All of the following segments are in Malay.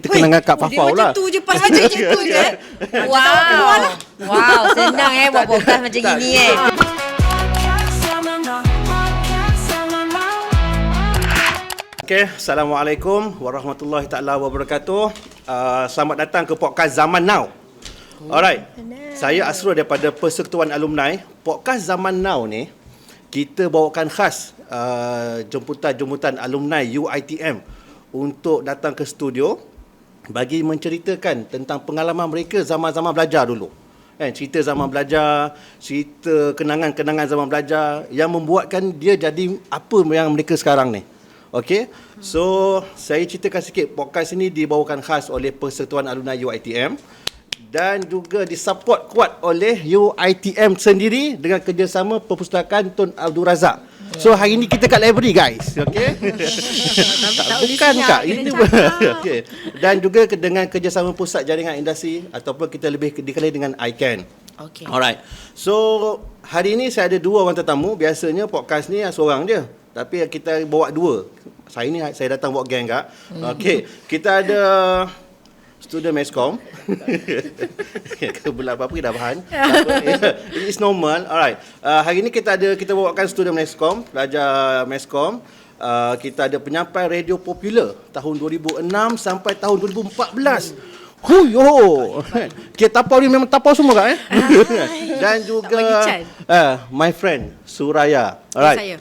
Kita kenangan Kak Fafau lah. Dia macam tu je, pas macam tu je. Wow. Wow, senang buat podcast macam gini Okay, Assalamualaikum warahmatullahi taala wabarakatuh. Selamat datang ke podcast Zaman Now. Alright. Saya Asrul daripada Persekutuan Alumni. Podcast Zaman Now ni kita bawakan khas jemputan-jemputan alumni UiTM untuk datang ke studio bagi menceritakan tentang pengalaman mereka zaman-zaman belajar dulu. Cerita zaman belajar, cerita kenangan-kenangan zaman belajar yang membuatkan dia jadi apa yang mereka sekarang ni. Okey. So, saya ceritakan sikit, podcast ini dibawakan khas oleh Persekutuan Alumni UiTM dan juga disupport kuat oleh UiTM sendiri dengan kerjasama Perpustakaan Tun Abdul Razak. So hari ni kita kat library guys, okey. Bukan Kak, ini okey. Dan juga dengan kerjasama Pusat Jaringan Industri ataupun kita lebih dikenali dengan ICANN. Okey. Alright. So hari ni saya ada dua orang tetamu. Biasanya podcast ni seorang je, tapi kita bawa dua. Saya datang bawa geng Kak. Okey, kita ada student Meskom. Kebelah apa-apa dah bahan. It's normal. Alright. Hari ni kita bawakan student Meskom, pelajar Meskom. Kita ada penyampai radio popular tahun 2006 sampai tahun 2014. Huyo. Kita tapau ni memang tapau semua Kak Dan juga my friend Suraya. Alright. Saya.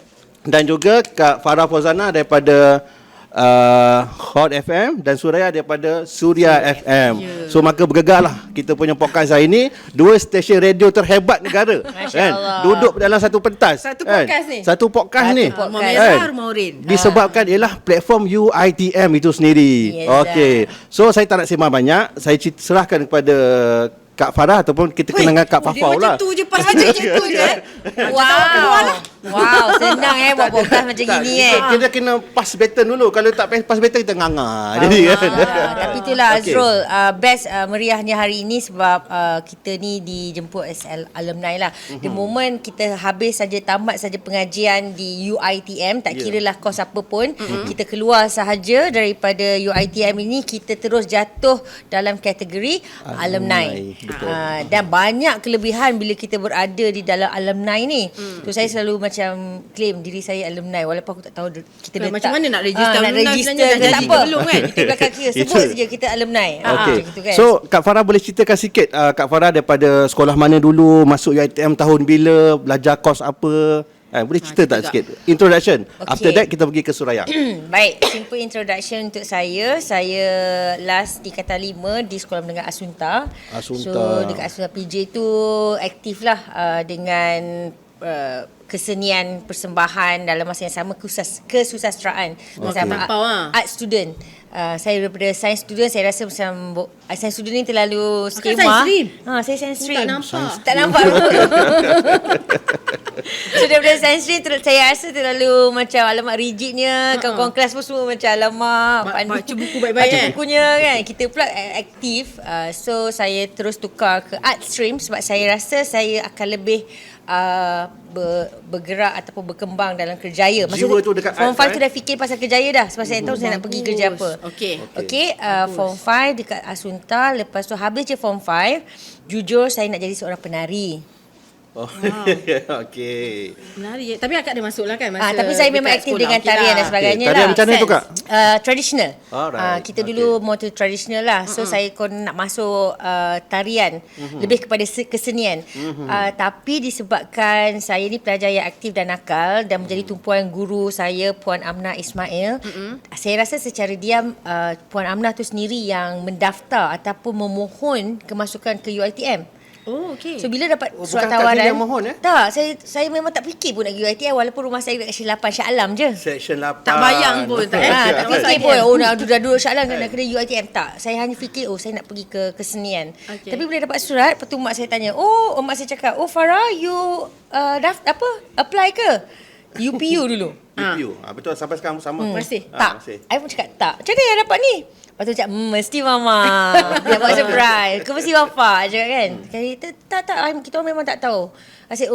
Dan juga Kak Farah Fauzana daripada Hot FM dan Suraya daripada Suria FM. So maka bergegarlah kita punya podcast hari ini, dua stesen radio terhebat negara duduk dalam satu pentas. Satu podcast ni. Satu podcast ni. Maurin. Disebabkan ialah platform UiTM itu sendiri. Okey. So saya tak nak sembang banyak, saya serahkan kepada Kak Farah ataupun kita kenangan Kak Fafau lah. Dia macam tu je, pas macam tu je. Wow, senang buat podcast macam gini Kita kena pass baton dulu. Kalau tak pass baton kita nganga. Jadi tapi itulah Azrul, best meriahnya hari ini sebab kita ni dijemput as alumni lah. The moment kita habis saja, tamat saja pengajian di UiTM, tak kira lah kos apa pun, kita keluar sahaja daripada UiTM ini, kita terus jatuh dalam kategori alumni. Dan banyak kelebihan bila kita berada di dalam alumni ni. So saya selalu macam claim diri saya alumni walaupun aku tak tahu kita letak macam mana nak register nak alumni register sebenarnya, ke dah tak jadi apa belum kan? Kita belakang kira sebut saja kita alumni. Gitu kan. So Kak Farah boleh ceritakan sikit Kak Farah daripada sekolah mana dulu, masuk UiTM tahun bila, belajar kos apa? Boleh cerita tak sikit? Introduction. Okay. After that kita pergi ke Suraya. Baik, simple introduction untuk saya. Saya last di Kata 5 di Sekolah Menengah Asunta. So dekat Asunta PJ tu aktif lah dengan kesenian persembahan dalam masa yang sama, kesusasteraan bersama art student. Saya daripada science student, saya rasa macam science student ni terlalu skema. Science stream? Saya science stream. Tak nampak. Tak nampak. So daripada science stream saya rasa terlalu macam alamak rigidnya. Kawan-kawan kelas pun semua macam alamak baca buku baik-baik baca bukunya kan. Kita pula aktif. So saya terus tukar ke art stream sebab saya rasa saya akan lebih bergerak ataupun berkembang dalam kerjaya. Jiwa tu dekat Form art, 5 tu dah fikir pasal kerjaya dah. Sebab saya tahu saya nak pergi kerja apa. Okey. Form 5 dekat Asunta. Lepas tu habis je Form 5, jujur saya nak jadi seorang penari. Okey. Menarik. Tapi akak dia masuk lah kan masa Tapi saya memang aktif dengan tarian dan sebagainya Tarian macam mana tu Kak? Traditional. Alright. Kita dulu more to traditional lah. So saya nak masuk tarian, lebih kepada kesenian. Tapi disebabkan saya ni pelajar yang aktif dan nakal dan menjadi tumpuan guru saya Puan Amnah Ismail, saya rasa secara diam Puan Amnah tu sendiri yang mendaftar ataupun memohon kemasukan ke UiTM. Oh, okey. So bila dapat surat bukan Kak tawaran, Zee yang mohon, tak, saya memang tak fikir pun nak pergi UiTM walaupun rumah saya dekat Section 8 Shah Alam je. Section 8. Tak bayang pun, tak Tak fikir pun dah duduk Shah Alam nak kena UiTM, tak. Saya hanya fikir saya nak pergi ke kesenian. Okay. Tapi bila dapat surat, lepas tu mak saya tanya, mak saya cakap, Farah, you apply ke? UPU dulu. UPU. Betul, sampai sekarang sama. Masih? Tak. Masih. I pun cakap tak. Macam mana yang dapat ni? Lepas tu cakap, mesti mama. Dia buat surprise. Kau mesti bapak. Cakap kan. Tak. Kita orang memang tak tahu. I said,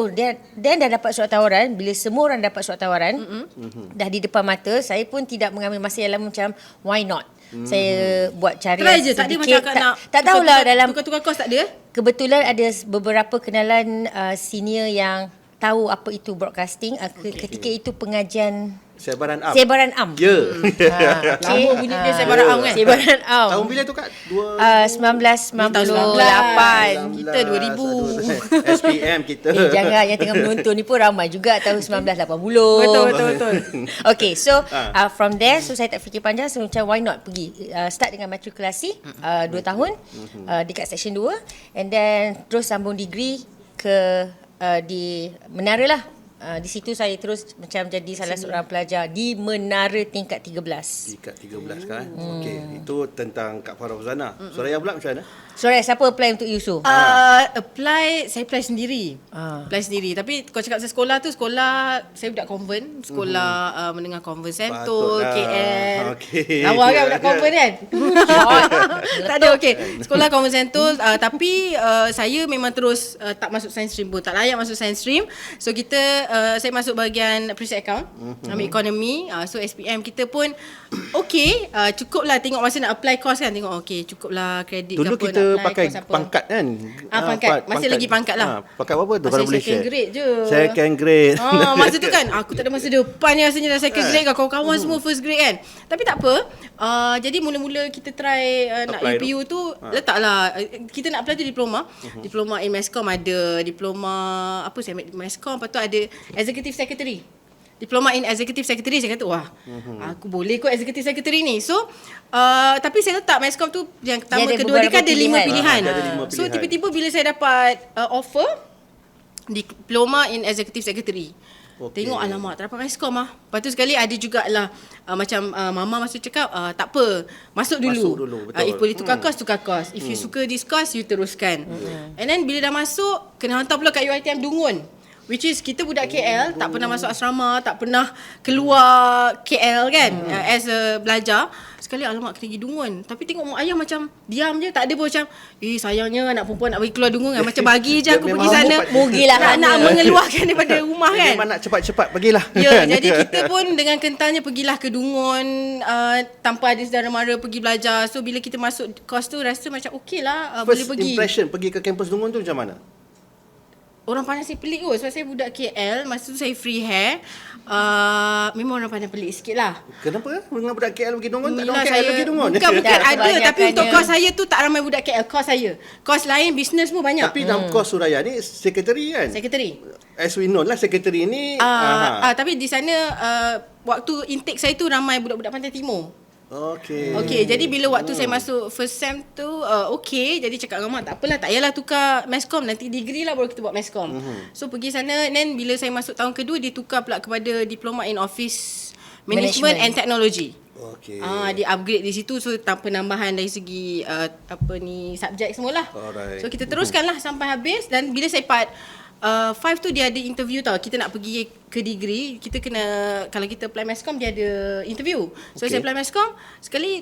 Dan dah dapat surat tawaran. Bila semua orang dapat surat tawaran, dah di depan mata, saya pun tidak mengambil masa yang lama macam, why not? Saya buat carian Try je, tak ada macam akak nak tak tahulah dalam tukar-tukar kos tak ada? kebetulan ada beberapa kenalan senior yang tahu apa itu broadcasting. Ketika itu pengajian Sebaran Am. Sebaran Am. Ya. Lama bunyi dia Sebaran Am kan? Sebaran Am. Tahun bila tu Kak? 1998. Kita 2000. SPM kita. Jangan, yang tengah menonton ni pun ramai juga tahun 1980. Betul. Okay, so from there, so saya tak fikir panjang, so macam why not pergi. Start dengan matrikulasi 2 tahun dekat section 2, and then terus sambung degree ke di Menara lah. Di situ saya terus macam jadi salah seorang pelajar di Menara tingkat 13. Tingkat 13 kan. Okey, itu tentang Kak Farah Huzana. Suraya pula macam mana? Sorry, siapa apply untuk Yusof? Saya apply sendiri. Apply sendiri. Tapi kalau cakap pasal sekolah tu, saya budak convent. Sekolah menengah convent Sentul, Patutlah. KL. Okey. Lawa kan budak convent kan? Tak ada, okey. Sekolah convent Sentul. Tapi saya memang terus tak masuk science stream pun. Tak layak masuk science stream. So saya masuk bahagian preset account. Ambil ekonomi. So SPM kita pun okey. Cukup lah tengok masa nak apply course kan. Tengok okey, cukup lah kredit Dulu ke apa, kita nak apply pakai course apa. pangkat kan? Pangkat. Masih lagi pangkat lah. Pangkat apa tu? Masih Kalau boleh second share. grade je. Second grade. Masa tu kan aku tak ada masa depan ni rasanya dah second grade kan, kawan-kawan semua first grade kan. Tapi tak apa. Jadi mula-mula kita try nak Apply UPU tu letaklah kita nak apply tu diploma. Diploma in Masscom ada, diploma apa saya ambil Masscom, lepas tu ada executive secretary. Diploma in executive secretary. Saya kata wah, aku boleh kot executive secretary ni. So tapi saya letak Masscom tu yang pertama, Dia ada kedua, dia kan ada 5 beberapa pilihan. Dia ada 5 So pilihan. tiba-tiba bila saya dapat offer diploma in executive secretary. Okey. Tengok alamak tak dapat Masscom lah. Lepas tu sekali ada jugalah macam mama masa cakap tak apa, masuk dulu. Masuk dulu, betul. If boleh tukar course, tukar course. If you suka this course, you teruskan. And then bila dah masuk, kena hantar pula kat UiTM Dungun. Which is kita budak KL, tak pernah masuk asrama, tak pernah keluar KL kan, as a belajar. Sekali alamak kena pergi Dungun. Tapi tengok mak ayah macam diam je, tak ada pun macam sayangnya anak perempuan nak pergi keluar Dungun kan. Macam bagi je Dia aku memang pergi sana. Mugilah tak nak mengeluarkan daripada rumah Dia kan. memang nak cepat-cepat pergilah. Ya, jadi kita pun dengan kentalnya pergilah ke Dungun tanpa ada saudara mara pergi belajar. So bila kita masuk kos tu rasa macam okey lah, boleh First pergi. impression pergi ke kampus Dungun tu macam mana? Orang pandang saya pelik kot sebab saya budak KL. Masa tu saya free hair. Memang orang pandang pelik sikit lah. Kenapa? Dengan budak KL pergi Dungun? Tak ada Yelah, orang KL pergi Dungun? Bukan Tak, ada. Tapi kebanyakannya- untuk kos saya tu tak ramai budak KL. Kos saya. Kos lain bisnes pun banyak. Tapi dalam kos Suraya ni sekretari kan? Secretary. As we know lah sekretari ni Tapi di sana waktu intake saya tu ramai budak-budak Pantai Timur. Okey. Jadi bila waktu saya masuk first sem tu jadi cakap dengan mak tak apalah, tak payahlah tukar Masscom, nanti degree lah baru kita buat Masscom. So pergi sana, then bila saya masuk tahun kedua dia tukar pula kepada diploma in office management and technology. Okey. Dia upgrade di situ, so penambahan dari segi subjek semualah. Alright. So kita teruskanlah sampai habis, dan bila saya part 5 tu dia ada interview tau. Kita nak pergi ke degree, kita kena, kalau kita apply Masscom dia ada interview. So Okay. saya apply Masscom, sekali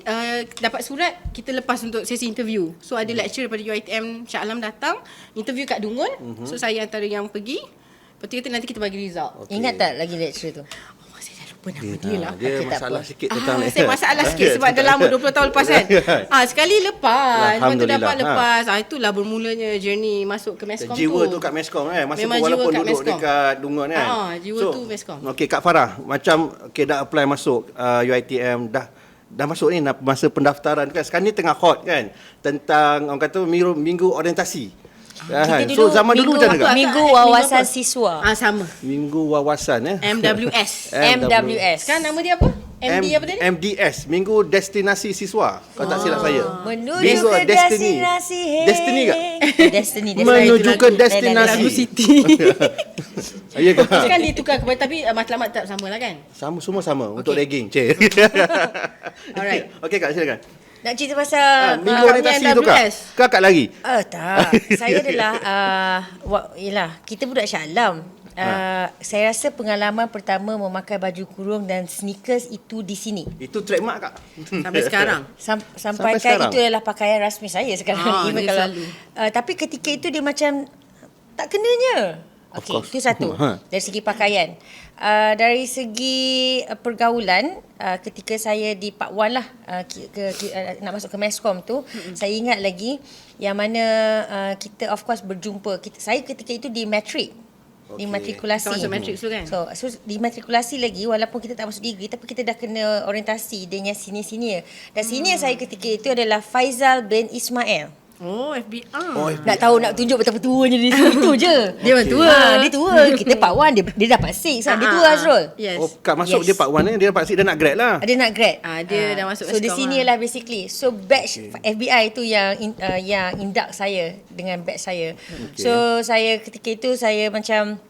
dapat surat, kita lepas untuk sesi interview. So ada lecturer daripada UiTM Shah Alam datang, interview kat Dungun. So saya antara yang pergi. Lepas tu kata nanti kita bagi result. Okey. Ingat tak lagi lecturer tu? Saya dah lupa nama dia lah. Dia Okey, tak masalah apa. sikit tentang ni. Saya masalah sikit sebab dah lama 20 tahun lepas kan. Sekali lepas. Lepas tu dapat Alhamdulillah. lepas. Itulah bermulanya journey masuk ke Masscom tu. Jiwa tu kat Masscom kan. Masa Memang pun walaupun jiwa kat duduk Masscom. dekat Dungun kan. Jiwa tu Masscom. Okey Kak Farah, macam dah apply masuk UiTM, dah masuk ni masa pendaftaran kan. Sekarang ni tengah hot kan tentang orang kata minggu orientasi. Kan? So zaman dulu macam mana Kak? Minggu Minggu Wawasan apa? Siswa. Sama. Minggu wawasan MWS. MWS. Sekarang nama dia apa? MD apa tadi? MDS, Minggu Destinasi Siswa. Kalau tak silap saya. Menuju Minggu ke Destiny. destinasi. Destiny tak? Destiny. Menuju ke Lagu destinasi. City. Ya ke? Kan dia tukar kepada, tapi matlamat tetap sama lah kan? Sama, semua sama untuk Okey. ragging. Cik. Alright. Okey Kak, silakan. Nak cerita pasal Minggu orientasi tu Kak. MWS. Kakak lagi. tak. Saya adalah yelah, kita budak Shah Alam. Saya rasa pengalaman pertama memakai baju kurung dan sneakers itu di sini. Itu trademark Kak. Sampai sekarang. Sampai sekarang. itu adalah pakaian rasmi saya sekarang. Even dia kalau selalu. tapi ketika itu dia macam tak kenanya. Okey, itu satu. Dari segi pakaian. Dari segi pergaulan, ketika saya di Part 1 lah, nak masuk ke Meskom tu, saya ingat lagi yang mana kita of course berjumpa. Saya ketika itu di matrik. Di matrikulasi. Kita masuk matrik dulu kan? So di matrikulasi lagi, walaupun kita tak masuk degree, tapi kita dah kena orientasi dengan senior-senior. Dan senior saya ketika itu adalah Faizal bin Ismail. Oh, FBI. Nak tahu, nak tunjuk betapa tuanya dia itu je. Dia memang tua. Dia tua. Kita Part 1, dia dapat 6. Dia tua Azrul. Yes. Oh, kat masuk dia Part 1 ni, dia dapat 6, dia nak grad lah. Dia nak grad. Dia dah masuk So di Meskom sini lah basically. So batch FBI tu yang induct saya dengan batch saya. So saya ketika itu saya macam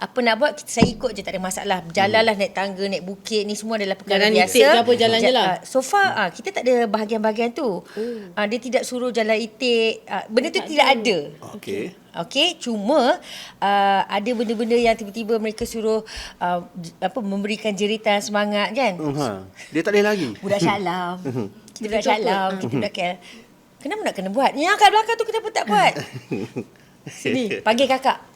apa nak buat, saya ikut je, tak ada masalah. Berjalan lah, naik tangga, naik bukit, ni semua adalah perkara Jalan biasa. itik ke apa, jalan je lah? So far kita tak ada bahagian-bahagian tu. Dia tidak suruh jalan itik. Benda tu tidak ada. Okey. Okey, cuma ada benda-benda yang tiba-tiba mereka suruh memberikan jeritan semangat kan. Dia tak boleh lagi. Budak Syalam. Kita budak Syalam, kita budak KL. Kenapa nak kena buat? Yang kat belakang tu kenapa tak buat? Sini, panggil kakak.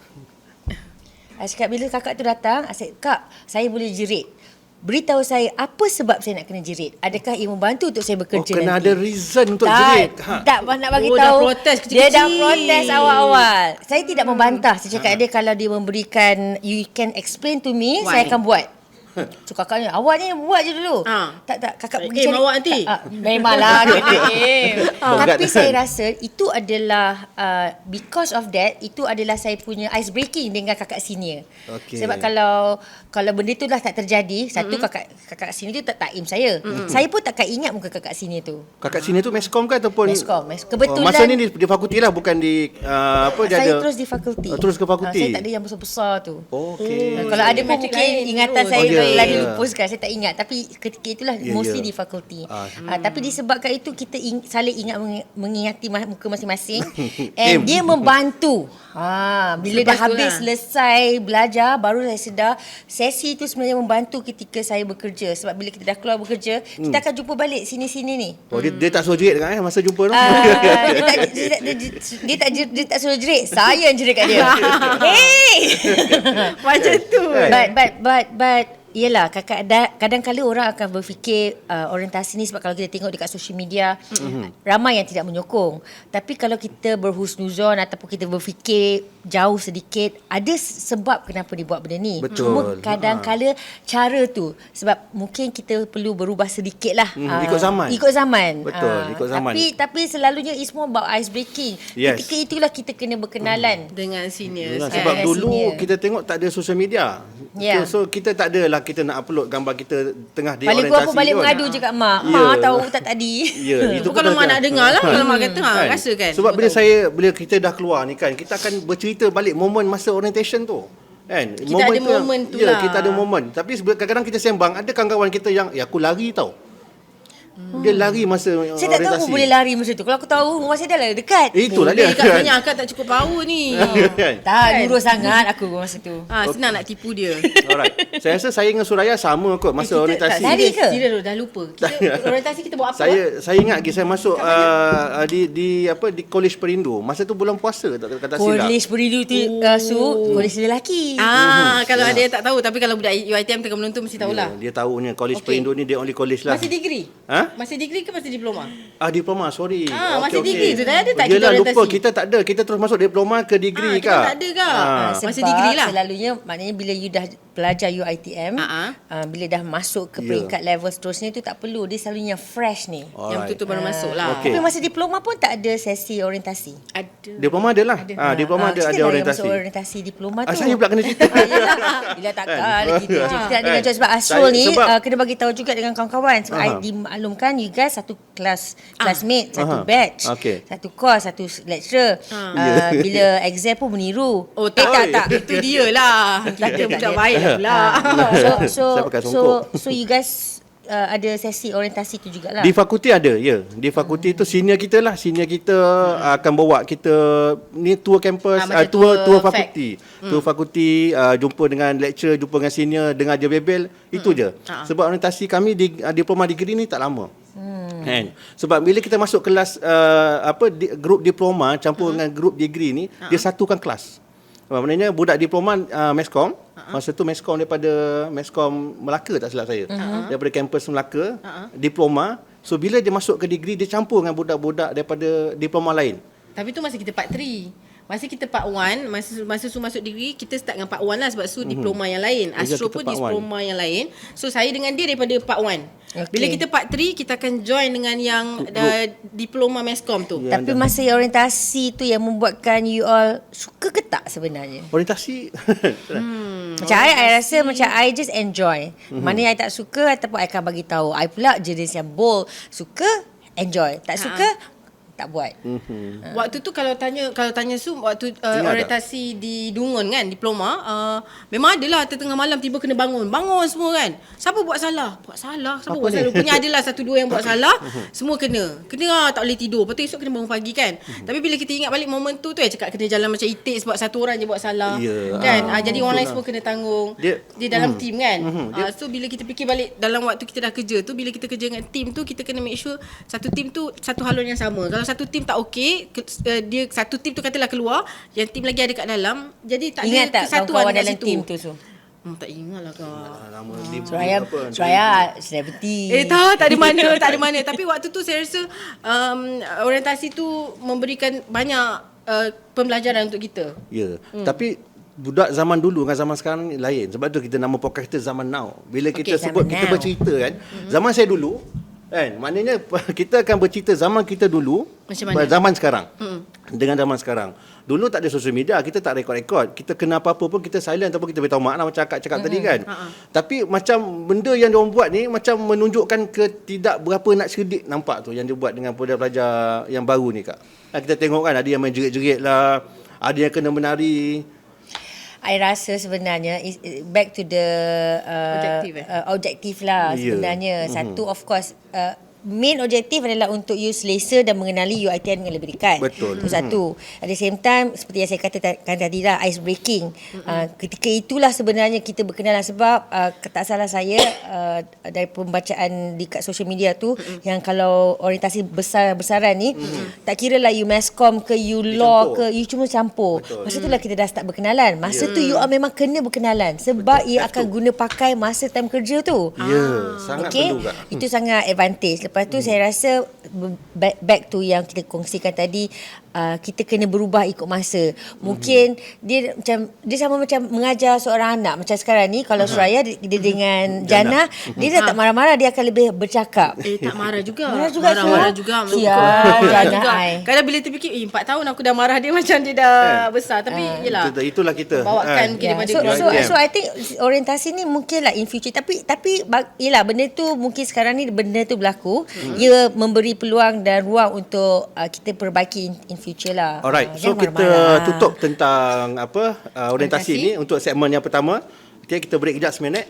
Saya cakap bila kakak tu datang, saya cakap, "Kak, saya boleh jerit. Beritahu saya apa sebab saya nak kena jerit. Adakah ia membantu untuk saya bekerja kena nanti?" ada reason untuk tak, jerit. Tak nak bagi Oh, tahu. dah protes kecil-kecil. Dia dah protes awal-awal. Saya tidak membantah. Saya cakap dia kalau dia memberikan, you can explain to me, Why? saya akan buat. So kakaknya, awak ni buat je dulu. Tak kakak pergi cari. awak nanti. Memanglah dia. Tapi ganti. saya rasa itu adalah because of that, itu adalah saya punya ice breaking dengan kakak senior. Okey. Sebab kalau benda tu dah tak terjadi, satu kakak senior tu tak aim saya. Saya pun takkan ingat muka kakak senior tu. Kakak sini tu Meskom ke ataupun? Meskom. Kebetulan masa ni di fakulti lah, bukan di dia saya ada. terus di fakulti. Terus ke fakulti. Saya tak ada yang besar-besar tu. Okey. Kalau ada pun Matrik mungkin lain ingatan terus. saya Oh, ya, lagi ya. lupuskan. Saya tak ingat. Tapi ketika itulah mostly di fakulti. Tapi disebabkan itu kita saling ingat mengingati muka masing-masing. And dia membantu. Bila dah habis selesai belajar, baru saya sedar sesi itu sebenarnya membantu ketika saya bekerja. Sebab bila kita dah keluar bekerja, kita akan jumpa balik sini-sini ni. Oh, dia tak suruh jerit kan masa jumpa tu? Dia tak suruh jerit. Saya yang jerit kat dia. Hey! Macam tu. But yelah, kadang-kala orang akan berfikir orientasi ni, sebab kalau kita tengok dekat social media, ramai yang tidak menyokong. Tapi kalau kita berhusnuzon ataupun kita berfikir jauh sedikit, ada sebab kenapa dibuat benda ni. Betul. Cuma kadang-kala cara tu, sebab mungkin kita perlu berubah sedikit lah. Ikut zaman. Ikut zaman. Betul, ikut zaman. Tapi selalunya it's more about ice breaking. Yes. Ketika itulah kita kena berkenalan. Dengan senior. Yalah, Kan? sebab Dengan dulu senior. kita tengok tak ada social media. Ya. So kita tak adalah kita nak upload gambar kita tengah di Paling orientasi. kurang pun balik pun. mengadu je kat mak. Ya. Mak tahu tak tadi. Ya, itu Kalau betul mak kan? nak dengar lah. Kalau mak kata, rasa kan. Sebab bila kita dah keluar ni kan, kita akan bercerita balik momen masa orientation tu. Kan? Kita ada momen tu lah. Ya, kita ada momen. Tapi kadang-kadang kita sembang, ada kawan-kawan kita yang aku lari tau. Dia lari masa Saya tak tahu orientasi. pun boleh lari masa tu. Kalau aku tahu, rumah saya dah lah dekat. Itulah dia. Katanya akak tak cukup power ni. Kan? Tak, lurus sangat aku masa tu. Senang nak tipu dia. Alright. Saya rasa saya dengan Suraya sama kot masa orientasi. lari ke? Serius dah lupa. Orientasi kita buat apa? Saya ingat lagi saya masuk di Kolej Perindu. Masa tu bulan puasa tak kata silap. Kolej beridu tu kolej lelaki. Kalau ada yang tak tahu. Tapi kalau budak UiTM tengah menonton mesti tahulah. Dia tahunya Kolej Okey. Perindu ni dia only college lah. Masih degree? Ha? Masih degree ke masih diploma? Diploma, sorry. Masih degree tu. Dah ada tak kita Yelah, lupa. orientasi? Kita tak ada. Kita terus masuk diploma ke degree Kita kak. tak ada kak. Sebab Masih degree lah. selalunya maknanya bila you dah pelajar UiTM, bila dah masuk ke peringkat level seterusnya tu tak perlu. Dia selalunya fresh ni. Yang betul-betul baru masuk lah. Okey. Tapi masa diploma pun tak ada sesi orientasi. Ada. Diploma ada lah. Diploma ada Kita lah yang orientasi. masuk orientasi diploma tu. Saya pula kena cerita. Bila takkan gitu je. Kita nak dengar jawab sebab Asrul ni kena bagi tahu juga dengan kawan-kawan sebab I dimaklumkan you guys satu classmate, satu batch, satu course, satu lecturer. Bila exam pun meniru. Oh tak. Itu dia lah. Kita budak baik pula. Saya pakai songkok. So you guys ada sesi orientasi tu jugalah. Di fakulti ada, ya. Di fakulti tu senior kita lah. Senior kita akan bawa kita ni tour campus, macam tour fakulti. Tour fakulti, jumpa dengan lecturer, jumpa dengan senior, dengar dia bebel, itu je. Sebab orientasi kami di diploma degree ni tak lama. Kan? Sebab bila kita masuk kelas grup diploma campur dengan grup degree ni, dia satukan kelas. Maknanya budak diploma Meskom. Masa tu Meskom daripada Meskom Melaka tak silap saya. Daripada kampus Melaka, diploma. So bila dia masuk ke degree, dia campur dengan budak-budak daripada diploma lain. Tapi tu masa kita part 3. Masa kita part 1, masa Su masuk degree, kita start dengan part 1 lah sebab Su diploma yang lain. Astro pun diploma yang lain. So saya dengan dia daripada part 1. Okay. Bila kita part 3, kita akan join dengan yang diploma Meskom tu. Ya. Tapi masa orientasi tu yang membuatkan you all suka ke tak sebenarnya? Orientasi. Macam I rasa macam I just enjoy. Mana yang I tak suka ataupun I akan bagi tahu. I pula jenis yang bold. Suka, enjoy. Tak suka, tak buat. Waktu tu kalau tanya Su waktu orientasi di Dungun kan, diploma, memang adalah tengah malam tiba kena bangun semua kan. Siapa buat salah? Siapa buat salah? Punya adalah 1-2 yang buat salah, semua kena tak boleh tidur. Lepas tu esok kena bangun pagi kan. Tapi bila kita ingat balik momen tu cakap kena jalan macam itik sebab satu orang je buat salah kan. Jadi orang lain semua kena tanggung. Dia dalam team kan. So bila kita fikir balik dalam waktu kita dah kerja tu, bila kita kerja dengan team tu, kita kena make sure satu team tu satu haluan yang sama. Kalau satu tim tak okey, dia satu tim tu katalah keluar, yang tim lagi ada kat dalam, jadi tak ingat ada kesatuan kawan-kawan kat dalam situ. tim tu Tak ingat lah kak. Suraya celebrity. Tak ada mana. Tapi waktu tu saya rasa orientasi tu memberikan banyak pembelajaran untuk kita. Ya. Tapi budak zaman dulu dengan zaman sekarang ni lain. Sebab tu kita nama podcast kita Zaman Now. Bila kita sebut, kita bercerita kan. Zaman saya dulu kan, maknanya kita akan bercerita zaman kita dulu macam mana? Zaman sekarang. Dengan zaman sekarang. Dulu tak ada social media, kita tak rekod-rekod. Kita kena apa-apa pun kita silent ataupun kita beritahu mak macam akak cakap tadi kan. Tapi macam benda yang diorang buat ni macam menunjukkan tidak berapa nak cerdik nampak tu yang dia buat dengan pelajar yang baru ni kak. Kita tengok kan ada yang main jerit-jerit lah, ada yang kena menari. I rasa sebenarnya back to the objektif lah sebenarnya. Satu of course main objektif adalah untuk you selesa dan mengenali UiTM dengan lebih dekat. Betul. Itu satu. At the same time seperti yang saya katakan tadi lah, ice breaking. Ketika itulah sebenarnya kita berkenalan sebab tak salah saya dari pembacaan di kat social media tu yang kalau orientasi besar-besaran ni tak kira lah you Meskom ke you law ke you cuma campur. Betul. Masa tu lah kita dah start berkenalan. Masa tu you memang kena berkenalan sebab you akan guna pakai masa time kerja tu. Ya, sangat perlu kak. Itu sangat advantage. Lepas tu saya rasa back to yang kita kongsikan tadi, kita kena berubah ikut masa. Mungkin dia sama macam mengajar seorang anak. Macam sekarang ni kalau Suraya dia dengan Jana, dia dah tak marah-marah, dia akan lebih bercakap. Tak marah juga. Marah juga. Jana. Kadang bila terfikir 4 tahun aku dah marah dia macam dia dah besar. Tapi yelah, itulah kita bawakan daripada so I think orientasi ni mungkin lah in future. Tapi yelah, benda tu mungkin sekarang ni benda tu berlaku. Ia memberi peluang dan ruang untuk kita perbaiki in future lah. Alright, so kita tutup tentang orientasi ni untuk segmen yang pertama. Okay, kita break kejap seminit.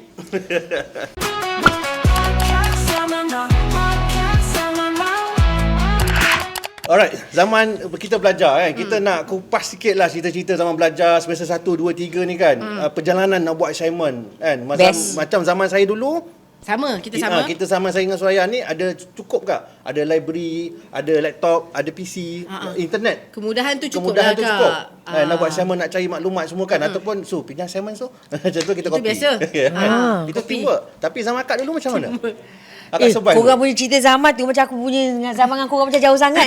Alright, zaman kita belajar kan. Kita nak kupas sikit lah cerita-cerita zaman belajar semester 1, 2, 3 ni kan. Perjalanan nak buat assignment kan. Macam zaman saya dulu, kita sama saya dengan Suraya ni ada cukup tak? Ada library, ada laptop, ada PC, internet. Kemudahan tu cukup lah kak. Nak buat assignment, nak cari maklumat semua kan. Ataupun pinjam assignment macam tu kita copy. Itu biasa. Itu teamwork. Tapi zaman akak dulu macam mana? Korang punya cerita zaman tu macam aku punya dengan zaman dengan korang macam jauh sangat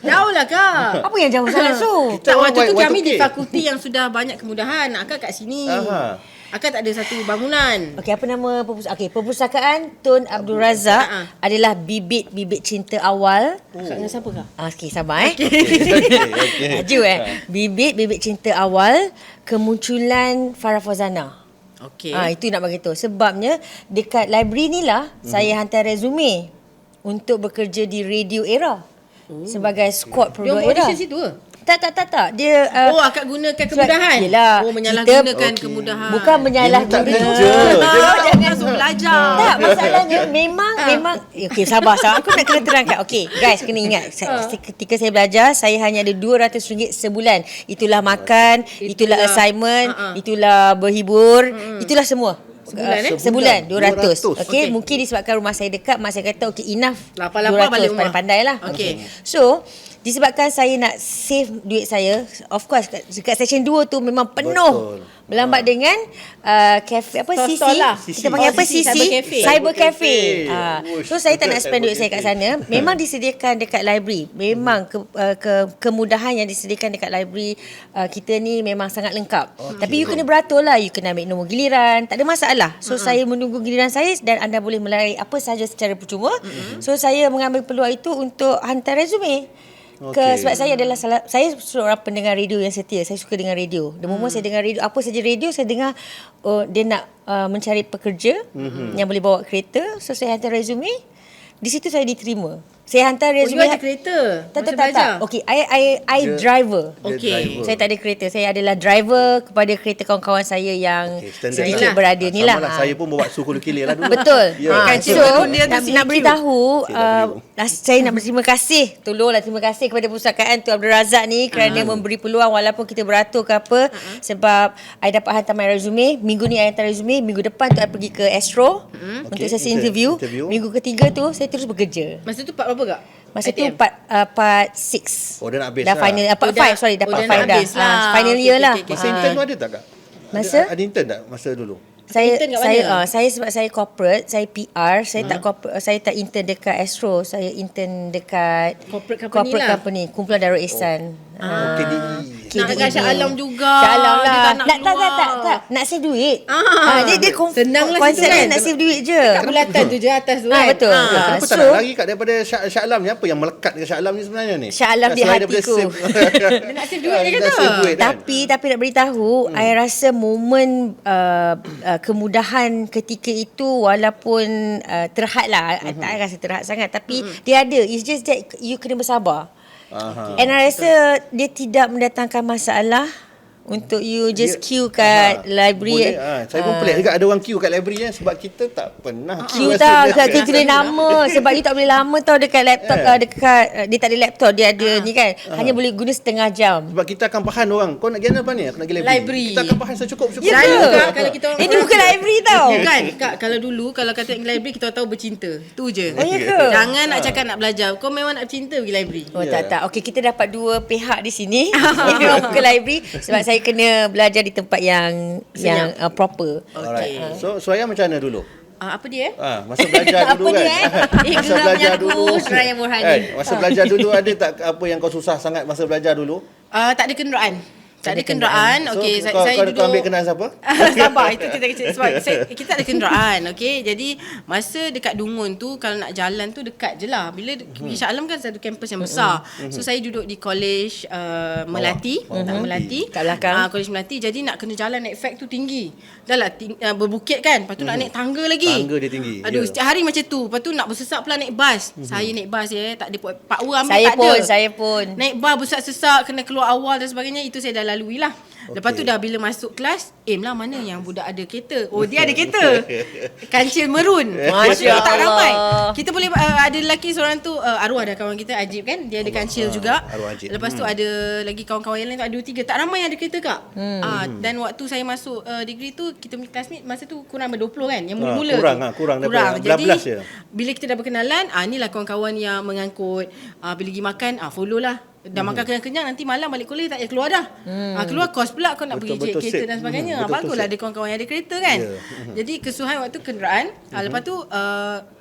Jauh lah kak. Apa yang jauh sangat Waktu tu kami di fakulti yang sudah banyak kemudahan. Akak kat sini. Akak tak ada satu bangunan. Okey, apa nama perpustakaan Tun Abdul Razak adalah bibit-bibit cinta awal. Dengan siapa kak? Okey, sabar Laju bibit-bibit cinta awal kemunculan Farah Fauzana. Okey. Itu nak bagi tahu. Sebabnya dekat library ni lah saya hantar resume untuk bekerja di Radio Era sebagai squad Pro 2 Era. Dia audition situ ke? Tak. Dia akak gunakan kemudahan. Yelah, menyalahgunakan kemudahan. Bukan menyalahgunakan. Jangan langsung belajar. Tak, masalahnya memang okey, sabar. Aku nak kena terangkan. Okey, guys, kena ingat ketika saya belajar, saya hanya ada RM200 sebulan. Itulah makan, itulah assignment, itulah berhibur, itulah semua. Sebulan 200. Okey, mungkin disebabkan rumah saya dekat, mak saya kata okey enough. 88 balik rumah. Pandai-pandai lah. Okey. So disebabkan saya nak save duit saya, of course dekat section 2 tu memang penuh. Betul. Berlambat dengan cafe apa CC. Stall lah. Kita panggil apa CC, CC? Cyber Cafe. Cyber Cafe. Uish, So saya tak nak spend duit saya Cyber kat Cafe. sana. Memang disediakan dekat library. Memang kemudahan yang disediakan dekat library kita ni memang sangat lengkap. Tapi you kena beratur lah. You kena ambil nombor giliran. Tak ada masalah. So saya menunggu giliran saya dan anda boleh melayari apa sahaja secara percuma. So saya mengambil peluang itu untuk hantar resume. Sebab saya adalah saya seorang pendengar radio yang setia. Saya suka dengar radio. The moment saya dengar radio, apa saja radio saya dengar, dia nak mencari pekerja yang boleh bawa kereta. So saya hantar resume. Di situ saya diterima. Saya hantar You resume. ada kereta? Tak. Okay, I driver. Okay. Saya tak ada kereta. Saya adalah driver kepada kereta kawan-kawan saya yang standard sedikit lah. berada ni lah. Sama lah, saya pun bawa suku kilir lah dulu. Betul. Ya. Kancil So, baru dia tu nak CQ. beritahu, saya nak berterima kasih. Tolonglah terima kasih kepada Perpustakaan Tun Abdul Razak ni kerana memberi peluang walaupun kita beratur ke apa. Sebab I dapat hantar my resume. Minggu ni I hantar resume. Minggu depan tu I pergi ke Astro untuk Okay, sesi interview. Minggu ketiga tu saya terus bekerja. Masa tu part berapa kak? Masa tu ITM? part 6. Oh, dah nak habis dah lah. final Oh, 5 sorry dah dah part nak 5 dah. habis lah. Final Okay, year okay, lah. okay. Masa intern tu ada tak Kak? Masa? Ada intern tak masa dulu? Saya intern kat saya mana? saya sebab saya corporate, saya PR, saya tak intern dekat Astro, saya intern dekat Corporate company lah. company, Kumpulan Darul Ihsan. KDE. Nak dekat Shah Alam juga. Shah Alam Dia lah. tak nak Tak. Nak save duit. Senang lah konsep situ kan. dia nak save duit je. Kat belakang tu je atas tu kan. Betul. Kenapa tak So- nak lari Kak daripada Shah Alam ni? Apa yang melekat dengan Shah Alam ni sebenarnya ni? Shah Alam di Selain daripada hatiku. save- Dia nak save duit dia Nak kata. save duit kan? Tapi nak beritahu, I rasa momen kemudahan ketika itu walaupun terhad lah, tak rasa terhad sangat, tapi dia ada. It's just that you kena bersabar. And I rasa dia tidak mendatangkan masalah untuk you just queue kat library. Boleh, saya pun pelik juga ada orang queue kat library sebab kita tak pernah Queue rasa tau, dia- kat tulis nama. Sebab you tak boleh lama tau dekat laptop. Dia tak ada laptop, dia ada ni kan. Hanya boleh guna setengah jam. Sebab kita akan pahan orang. Kau nak pergi apa ni? Aku nak pergi library. Library. Kita akan pahan secukup-cukup. Ya Selalu ke? Kak, kalau kita orang Ini bukan library tau. Bukan Kak, kalau dulu kalau kata pergi library kita tahu bercinta. Tu je. Oh, ya ke? Jangan nak cakap nak belajar. Kau memang nak bercinta pergi library. Oh tak. Okey, kita dapat dua pihak di sini. Ini orang ke library sebab saya kena belajar di tempat yang proper. Alright. So Suraya macam mana dulu? Apa dia? Masa belajar dulu Apa kan. dia, Masa geram belajar menyaku, dulu. Suraya Burhani. Kan, masa belajar dulu ada tak apa yang kau susah sangat masa belajar dulu? Tak ada kenderaan. Tak ada kenderaan. So, Okey, kau saya duduk ambil kenderaan siapa? Sabar, itu kita kecil sebab kita tak ada kenderaan, okey. Jadi masa dekat Dungun tu kalau nak jalan tu dekat je lah. Bila pergi Shah Alam kan satu kampus yang besar. So saya duduk di college Melati, Melati. Kat belakang. College Melati. Jadi nak kena jalan naik fak tu tinggi. Dah lah berbukit kan. Lepas tu nak naik tangga lagi. Tangga dia tinggi. Aduh, Ya. setiap hari macam tu. Lepas tu nak bersesak pula naik bas. Saya naik bas tak ada power ambil tak ada. Saya pun. Naik bar bersesak-sesak, kena keluar awal dan sebagainya. Itu saya dah lalui lah. Lepas tu dah bila masuk kelas, lah mana yang budak ada kereta. Oh, dia ada kereta. Kancil merun. Masya Tak Allah. ramai. Kita boleh ada lelaki seorang tu, arwah dah kawan kita, Ajib kan. Dia ada kancil juga. Arwah Ajib. Lepas tu ada lagi kawan-kawan yang lain tu, ada 2-3. Tak ramai yang ada kereta kak. Dan waktu saya masuk degree tu, kita punya classmate masa tu kurang 20 kan. Yang mula-mula kurang tu. lah, kurang daripada Jadi, belas je. bila kita dah berkenalan, inilah kawan-kawan yang mengangkut. Bila pergi makan, follow lah. Dah makan kenyang-kenyang, nanti malam balik kuliah tak payah keluar dah. Keluar kos pula kau nak pergi Betul-betul kereta safe. dan sebagainya. Betul-betul Baguslah safe. ada kawan-kawan yang ada kereta kan. Ya. Jadi kesusahan waktu kenderaan. Lepas tu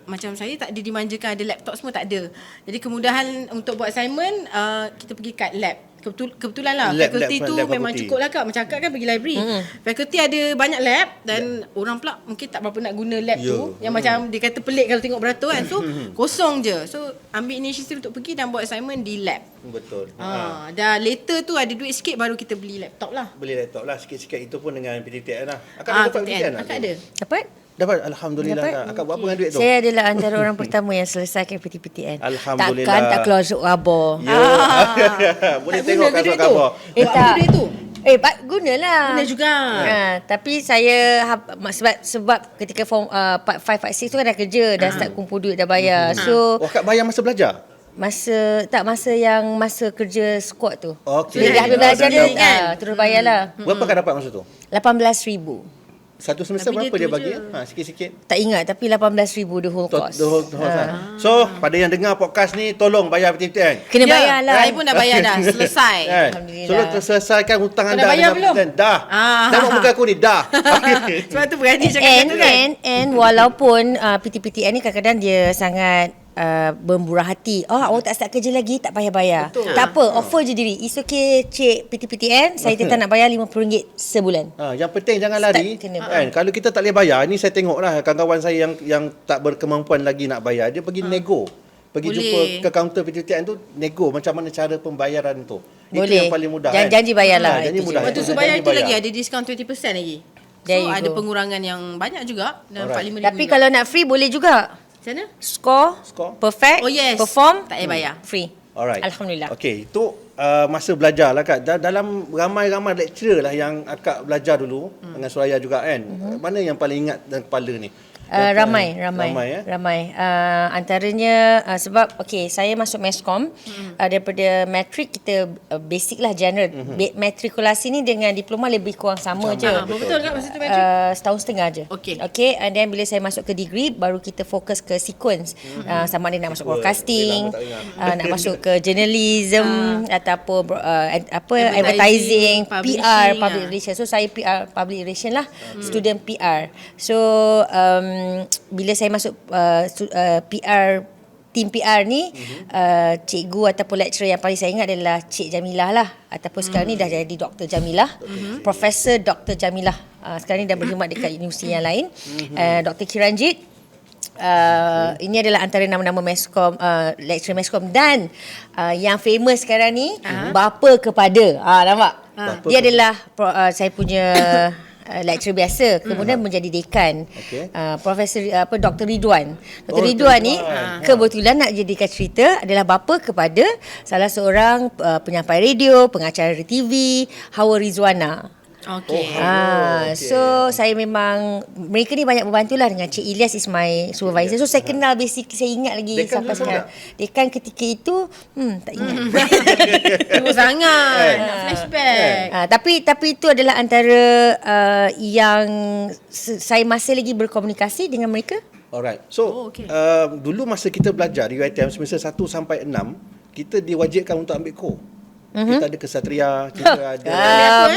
macam saya tak ada dimanjakan ada laptop semua tak ada. Jadi kemudahan untuk buat assignment kita pergi kat lab. Kebetulan lah fakulti tu lab memang fakulti. cukup lah kak. Macam akak kan pergi library. Fakulti ada banyak lab dan orang pula mungkin tak berapa nak guna lab tu. Yang macam dia kata pelik kalau tengok beratur kan. So kosong je. So ambil inisiatif untuk pergi dan buat assignment di lab. Betul. Dah later tu ada duit sikit baru kita beli laptop lah. Beli laptop lah sikit-sikit itu pun dengan PTTN lah. Akak ada dapat PTTN tak? Akak ada. Dapat? Dapat, alhamdulillah. Dapat. Kak. Akak buat apa dengan duit tu? Saya adalah antara orang pertama yang selesaikan PTPTN. Alhamdulillah. Takkan tak keluar rabor. Ya. Boleh Tak tengok guna ke kasut duit tu? khabar. Buat apa duit tu? Gunalah. Guna juga. Tapi saya sebab ketika form part 5 part 6 tu kan dah kerja, dah start kumpul duit, dah bayar. So Oh, Kak bayar masa belajar? masa kerja squad tu. Okey. Bila dah habis belajar dah dia tahu. terus bayarlah. Berapa Kak dapat masa tu? 18,000. Satu semester Tapi berapa dia dia tu bagi? je. Sikit-sikit. Tak ingat tapi 18,000 the whole course. The whole time. So, pada yang dengar podcast ni, tolong bayar PTPTN. Kena bayar lah. Saya pun dah bayar dah. Selesai. Kan? Alhamdulillah. So, terselesaikan hutang Kau anda dah bayar dengan belum? PTPTN. Dah. Nampak muka aku ni, dah. Sebab tu berani cakap tu kan. And walaupun PTPTN ni kadang-kadang dia sangat bermurah hati. Awak tak start kerja lagi, tak payah bayar. Betul. Tak apa, offer je diri. It's okay cik PTPTN, saya tetap nak bayar RM50 sebulan. Yang penting jangan lari. Start kena Kan? Kalau kita tak boleh bayar, ni saya tengok lah kawan-kawan saya yang tak berkemampuan lagi nak bayar, dia pergi nego. Pergi Boleh. jumpa ke kaunter PTPTN tu, nego macam mana cara pembayaran tu. Itu Boleh. yang paling mudah. Janji bayar lah. Janji Itu mudah. je. Waktu Janji bayar itu bayar. lagi ada diskaun 20% lagi. There So you ada go. pengurangan yang banyak juga. Dan Alright. RM45,000 Tapi kalau nak free boleh juga. macam mana? Score, Perfect. Oh yes. perform, Tak payah bayar. free. Alright. Alhamdulillah. Okey, itu masa belajar lah Kak. Dalam ramai-ramai lecturer lah yang akak belajar dulu dengan Suraya juga kan. Mana yang paling ingat dalam kepala ni? Ramai. Antaranya sebab saya masuk Meskom daripada matrik kita basic lah general. Matrikulasi ni dengan diploma lebih kurang sama je. Betul tak masa tu matrik? Setahun setengah je. Okay, and then bila saya masuk ke degree baru kita fokus ke sequence. Sama ada nak masuk broadcasting, nak masuk ke journalism ataupun advertising, PR, public relation. So saya PR public relation lah, student PR. So bila saya masuk PR tim PR ni, cikgu ataupun lecturer yang paling saya ingat adalah Cik Jamilah lah, ataupun sekarang ni dah jadi Dr. Jamilah, Profesor Dr. Jamilah. Sekarang ni dah berkhidmat dekat universiti yang lain. Dr. Kiranjit. Ini adalah antara nama-nama Meskom, lecturer Meskom. Dan yang famous sekarang ni, bapa kepada, nampak? Dia adalah saya punya lecturer biasa, kemudian menjadi dekan. Profesor Dr. Ridwan. Dr. Ridwan ni kebetulan nak jadikan cerita adalah bapa kepada salah seorang penyampai radio, pengacara TV, Hawa Rizwana. So saya memang, mereka ni banyak membantulah. Dengan Cik Ilyas is my supervisor. So saya kenal basic, saya ingat lagi Dekan sampai dulu sekarang. Dekan ketika itu tak ingat. Terus sangat. Nak flashback. Tapi itu adalah antara yang saya masih lagi berkomunikasi dengan mereka. Alright. So, dulu masa kita belajar di UiTM semester 1 sampai 6, kita diwajibkan untuk ambil core. Kita ada kesatria, kita ada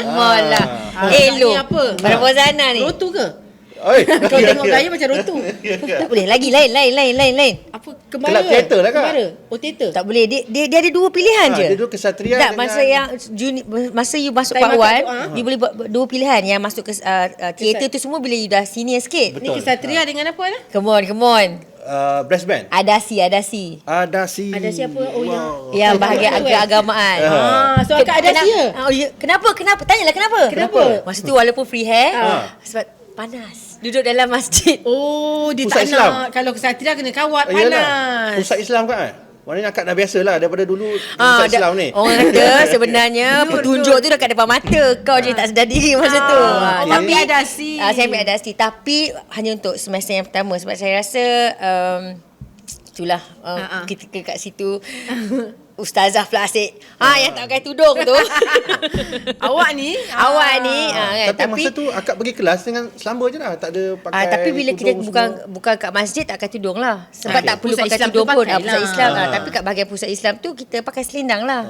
Mola. Hello. Ni apa? Perbozana ni. Rotu ke? Oi. Kau tengok gaya macam rotu. Tak boleh. Lagi lain. Apa? Kembara? Kelab teater lah, Kak. Kembara? Oh, teater. Tak boleh. Dia ada dua pilihan je. Dia dulu kesatria Tak, dengan masa you masuk Time Part 1, akad tu, you boleh buat dua pilihan. Yang masuk ke teater tu semua bila you dah senior sikit. Ni kesatria dengan apa lah? Come on. brass band. Adasi. Ada siapa? Oh, Yang bahagian keagamaan. So akak ada sia? Kenapa? Tanyalah kenapa? Masa tu walaupun free hair, sebab panas. Duduk dalam masjid. Oh, dia Pusat tak Islam. nak. Kalau kesatria kena kawat Yalah. panas. Pusat Islam kan? Maknanya akak dah biasa lah daripada dulu Pusat Islam ni. Orang kata sebenarnya petunjuk tu dekat depan mata. Kau je tak sedar diri masa tu. Tapi adasi. Saya ambil adasi. Tapi hanya untuk semester yang pertama. Sebab saya rasa itulah ketika kat situ Ustazah pula asyik yang tak pakai tudung tu. Awak ni kan. Tapi masa tu akak pergi kelas dengan selamba je lah. Tak ada pakai tapi bila kita tudung bukan kat masjid tak pakai tudung lah. Sebab tak perlu Pusat pakai Islam tudung tu pun. pakai Pusat lah. Islam tapi kat bahagian pusat Islam tu kita pakai selendang lah.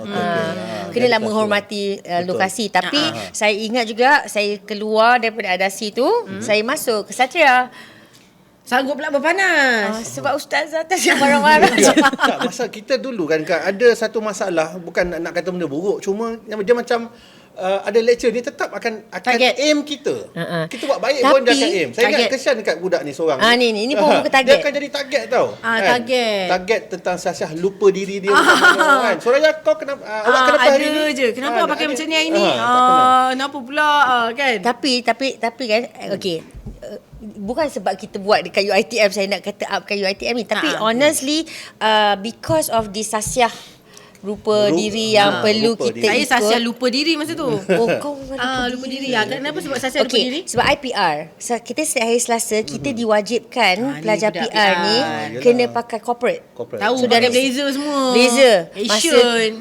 Kenalah menghormati lokasi. Tapi saya ingat juga saya keluar daripada adasi tu, saya masuk ke Satria. sanggup pula berpanas. Sebab ustazah tu yang marah-marah. Tak, masa kita dulu kan Kak, ada satu masalah, bukan nak kata benda buruk, cuma dia macam ada lecture ni tetap akan Target. aim kita. Kita buat baik pun dia akan aim. Saya ingat kesian dekat budak ni seorang. Ni pun bukan target. Dia akan jadi target tau. Target. Target tentang Syah lupa diri dia kan. Soraya kau kenapa awak kenapa hari ni? Ada je. Kenapa pakai macam ni hari ni? Kenapa pula kan? Tapi kan okey. Bukan sebab kita buat dekat UiTM saya nak kata upkan UiTM ni, tapi honestly because of this Sasyah rupa diri yang perlu rupa kita diri. Saya Sasha ikut. lupa diri masa tu. Oh, kau Lupa diri. Kenapa sebab Sasha lupa diri? Okey, sebab IPR. Kita setiap hari Selasa kita diwajibkan ni pelajar budak PR ni Yelah. kena pakai corporate. Tahu So, pakai dari- blazer semua. Blazer. Asian.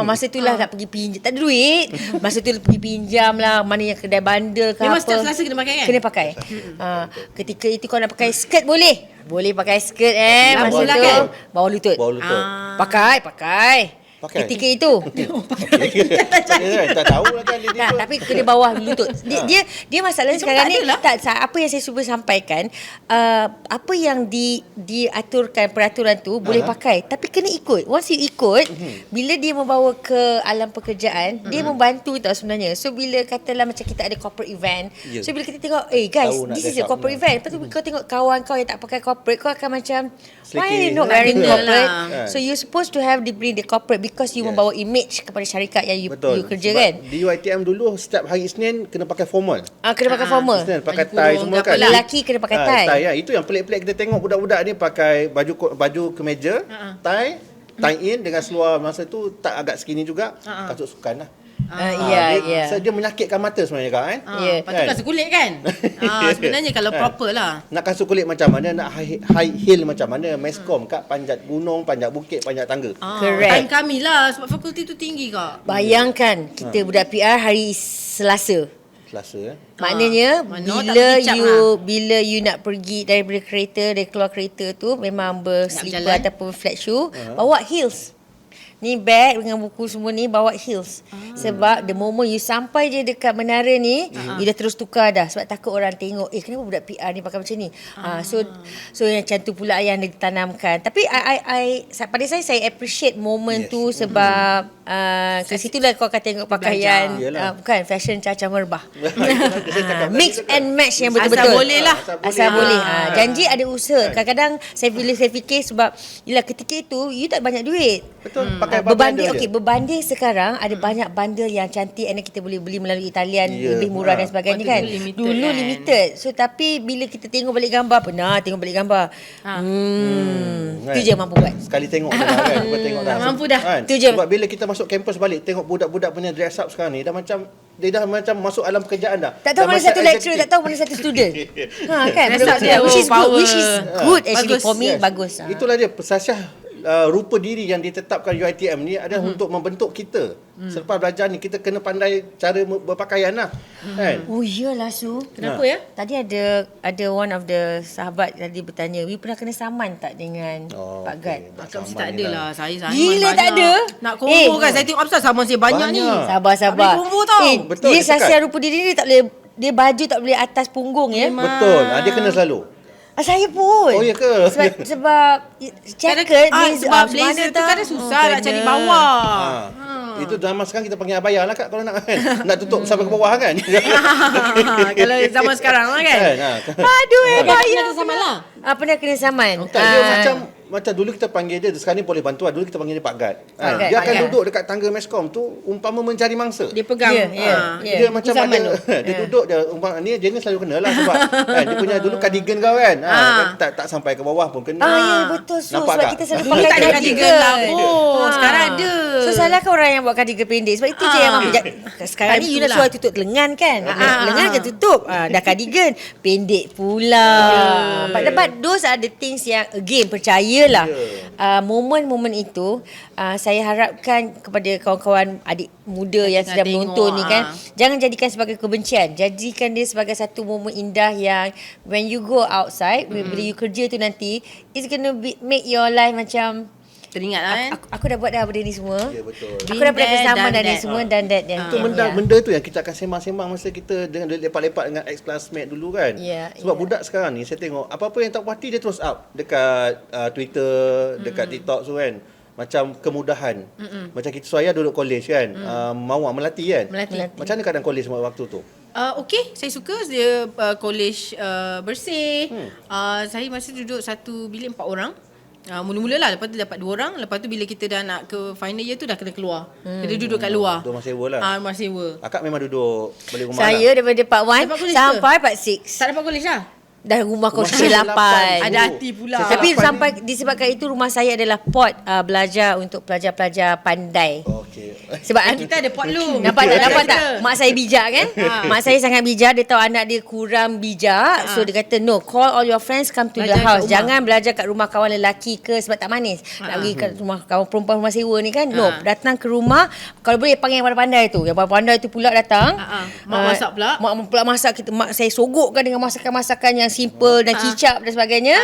Masa tu lah nak pergi pinjam. Tak ada duit. Masa tu pergi pinjam lah. Mana yang kedai bandel ke Memang apa. setiap Selasa kena pakai kan? Kena pakai. Ketika itu kau nak pakai skirt boleh. Boleh pakai skirt Bawah masa lah tu. kan? Bawah lutut. Bawah lutut. Pakai. Pakai? Ketika itu. Tak tahu lah kan dia. Tak, tapi kena bawah lutut. Dia masalahnya Cuma sekarang tak ni adalah. apa yang saya cuba sampaikan, apa yang diaturkan peraturan tu boleh pakai, tapi kena ikut. Once you ikut, bila dia membawa ke alam pekerjaan, dia membantu tau sebenarnya. So bila katalah macam kita ada corporate event, Ya. so bila kita tengok, guys, Tahu nak this is dress a up corporate event. Lepas tu kau tengok kawan kau yang tak pakai corporate, kau akan macam, why Selekeh. you not Tak wearing kena corporate? lah. So you supposed to have bring the corporate because you membawa image kepada syarikat yang you kerja Sebab kan. di UiTM dulu setiap hari Isnin kena pakai formal. Kena pakai formal. Isnin pakai baju tie kurung semua ke kan. apalah. Lelaki kena pakai tie. Tie ya. Itu yang pelik-pelik kita tengok budak-budak ni pakai baju kemeja, tie in dengan seluar masa tu tak agak skinny juga, kasut sukan lah. Ya. Dia menyakitkan mata sebenarnya kan. Ya. Lepas tu kasut kulit kan? Sebenarnya kalau proper lah. Nak kasut kulit macam mana, nak high heel macam mana, meskom kat panjat gunung, panjat bukit, panjat tangga. Correct. Time kami lah sebab fakulti tu tinggi kak. Bayangkan kita budak PR hari Selasa. Selasa Maknanya mana tak berkicap bila you nak pergi daripada kereta, dari keluar kereta tu memang berslipper berjalan. ataupun flat shoe, bawa heels. Ni bag dengan buku semua ni bawa heels. Sebab the moment you sampai je dekat menara ni, you dah terus tukar dah. Sebab takut orang tengok, kenapa budak PR ni pakai macam ni. So yang macam tu pula yang ditanamkan. Tapi pada saya appreciate moment tu sebab ke situlah kau akan tengok pakaian bukan fashion caca merbah. Mix and match yang betul-betul. Asal boleh lah. Asal boleh. Janji ada usaha. Kadang-kadang saya fikir sebab yelah ketika itu you tak banyak duit. Betul, pakai bundle je. Berbanding sekarang ada banyak bundle yang cantik and kita boleh beli melalui Italian lebih murah dan sebagainya kan. Dulu limited. So tapi bila kita tengok balik gambar, tu je mampu buat. Sekali tengok dah kan. Tengok dah. Mampu dah. Kan? Tu je. Sebab bila kita masuk kampus balik, tengok budak-budak punya dress up sekarang ni dah macam masuk alam pekerjaan dah. Tak tahu Dah mana macam satu lecturer, executive. tak tahu mana satu student. Kan? Dress up dia, Which is good. power. Which is good actually Bagus. for me. Yes. Bagus. Itulah dia Sasha. Rupa diri yang ditetapkan UiTM ni adalah untuk membentuk kita. Selepas belajar ni kita kena pandai cara berpakaian lah. Kan? Oh iyalah Su. Kenapa ya? Tadi ada one of the sahabat tadi bertanya, "We pernah kena saman tak dengan Pak Gad?" Akak mesti tak ada lah. Saya Gila, banyak. tak ada? Nak combo kan. Saya tengok apa sama saya banyak ni. Banyak. Sabar. Tak boleh combo tau. Betul, Dia dia cakap. Sasha rupa diri ni tak boleh, dia baju tak boleh atas punggung ya. Betul. Dia kena selalu. Saya pun. Oh, ya ke? Sebab jacket Sebab blazer tu kadang susah nak cari bawah. Itu zaman sekarang kita panggil abaya lah Kak kalau nak kan. Nak tutup sampai ke bawah kan. Kalau zaman sekarang lah kan. Aduh Pernah kena saman lah. Pernah kena saman. Tak, dia macam dulu kita panggil dia, sekarang ni boleh bantu lah. Dulu kita panggil dia Pak Gad. Gad, Dia Pak akan Gad. duduk dekat tangga meskom tu umpama mencari mangsa. Dia pegang. Ya. Dia macam zaman ada dia duduk dia umpama ni dia ni selalu kena lah sebab kan, dia punya dulu cardigan kau kan. Tak sampai ke bawah pun kena. Ya betul Su. Nampak Sebab tak? kita selalu Dulu pakai tak ada cardigan lah. Sekarang ada. So salahkan orang yang buat cardigan pendek. Sebab itu je yang mampu. Sekarang ni you nak suruh tutup lengan kan. Lengan kan tutup. Dah cardigan pendek pula. But those are the things yang again percayalah. Momen-momen itu saya harapkan kepada kawan-kawan adik muda yang sedang tengok, menonton ni kan, jangan jadikan sebagai kebencian. Jadikan dia sebagai satu momen indah yang when you go outside, bila you kerja tu nanti, it's gonna make your life macam Teringat lah kan. aku dah buat dah benda ni semua. Ya, betul. Aku dah pernah bersama Done dah ni that. semua dan that. Itu benda tu yang kita akan sembang-sembang masa kita dengan lepak-lepak dengan ex-classmate dulu kan. Ya, Sebab ya. budak sekarang ni saya tengok apa-apa yang tak puas hati dia terus up dekat Twitter, dekat TikTok tu kan. Macam kemudahan. Macam kita saya duduk college kan. Mawar Melati kan. Melati. Macam mana keadaan college waktu tu? Okey, saya suka dia college bersih. Saya masih duduk satu bilik 4 orang. Mula-mula lah, lepas tu dapat 2 orang. Lepas tu bila kita dah nak ke final year tu dah kena keluar. Kita duduk kat luar. Rumah sewa lah. Rumah sewa. Akak memang duduk balik rumah Saya lah. daripada part 1 Dapat college sampai part 6. Tak dapat college lah. dah rumah kau Rumah sisi saya 8. Ada hati pula. Tapi Lapan sampai disebabkan itu rumah saya adalah pot belajar untuk pelajar-pelajar pandai. Okey. Sebab Kita ada pot lu. Nampak tak? Mak saya bijak kan? Mak saya sangat bijak. Dia tahu anak dia kurang bijak. So dia kata no, call all your friends come to the Belajar kat house. rumah. Jangan belajar kat rumah kawan lelaki ke sebab tak manis. Nak pergi kat rumah kawan perempuan rumah sewa ni kan. No, datang ke rumah. Kalau boleh panggil yang pandai-pandai tu. Yang pandai-pandai tu pula datang. Mak masak pula. Mak pula masak. Mak saya sogokkan dengan masakan-masakan yang simple dan cicap dan sebagainya.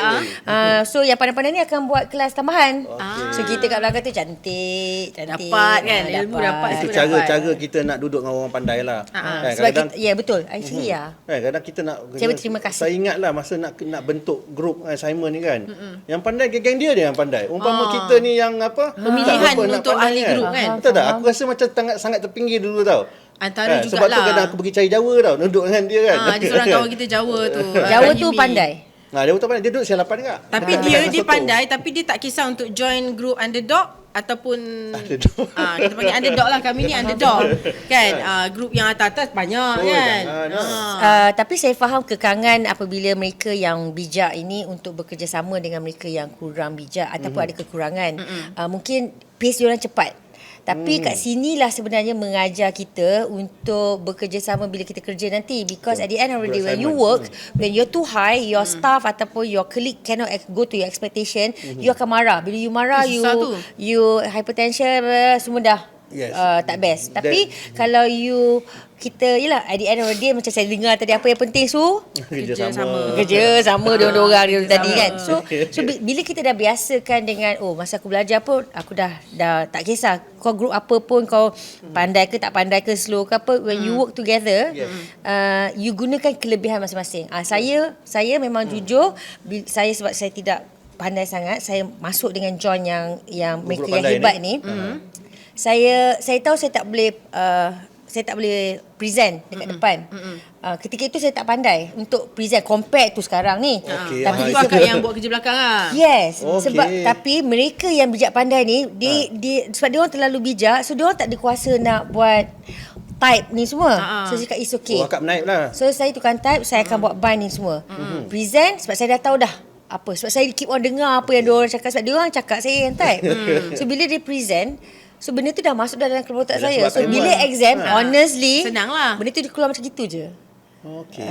So yang pandai-pandai ni akan buat kelas tambahan. So kita kat belakang tu cantik. Dapat kan? Ilmu dapat. Itu Semua cara kita nak duduk dengan orang pandai lah. Kan, Sebab kadang-kadang kita, ya betul. Actually ya. kadang kita nak Saya berterima kasih. Saya ingat lah masa nak bentuk grup assignment ni kan. Yang pandai geng dia yang pandai. Umpama kita ni yang apa? Pemilihan tak apa nak untuk pandai ahli grup kan? Betul tak? Aku rasa macam sangat terpinggir dulu tau. Antara Sebab tu jugalah. kadang aku pergi cari Jawa tau. Duduk dengan dia kan. Ada seorang kawan kita Jawa tu. Jawa tu Yumi. pandai. Dia betul pandai. Dia duduk sial 8 juga. Tapi dia pandai, tapi dia tak kisah untuk join group underdog ataupun Underdog. kita panggil underdog lah, kami ni underdog kan. Grup yang atas-atas banyak kan. Tapi saya faham kekangan apabila mereka yang bijak ini untuk bekerjasama dengan mereka yang kurang bijak ataupun ada kekurangan. Mungkin pace diorang cepat. Tapi kat sinilah sebenarnya mengajar kita untuk bekerjasama bila kita kerja nanti. Because at the end of the day, when you work, when you're too high, your staff ataupun your colleague cannot go to your expectation, you akan marah. Bila you marah, Susah tu. you hypertension, semua dah Yes. tak best. Tapi kalau kita yelah at the end of the day macam saya dengar tadi apa yang penting Kerja sama. kerja sama dengan orang dia tadi kan. So bila kita dah biasakan dengan masa aku belajar pun aku dah tak kisah kau grup apa pun, kau pandai ke tak pandai ke, slow ke apa, when you work together, you gunakan kelebihan masing-masing. Saya memang jujur, saya sebab saya tidak pandai sangat, saya masuk dengan John yang mereka yang hebat ni. Saya tahu saya tak boleh present dekat depan. Ketika itu saya tak pandai untuk present compare tu sekarang ni. Okey. Tapi tu akak yang buat kerja belakang lah. Yes, Okey. sebab tapi mereka yang bijak pandai ni dia sebab dia orang terlalu bijak, so dia orang tak ada kuasa nak buat type ni semua. So saya cakap it's okay. Akak menaip lah. So saya tukar type, saya akan buat bind ni semua. Present sebab saya dah tahu dah apa, sebab saya keep on dengar apa yang dia orang cakap, sebab dia orang cakap saya yang type. So bila dia present, so benda tu dah masuk dalam kepala otak Dah saya. sebab So time bila lah. exam, honestly, Senang lah. benda tu dia keluar macam gitu je. Okey.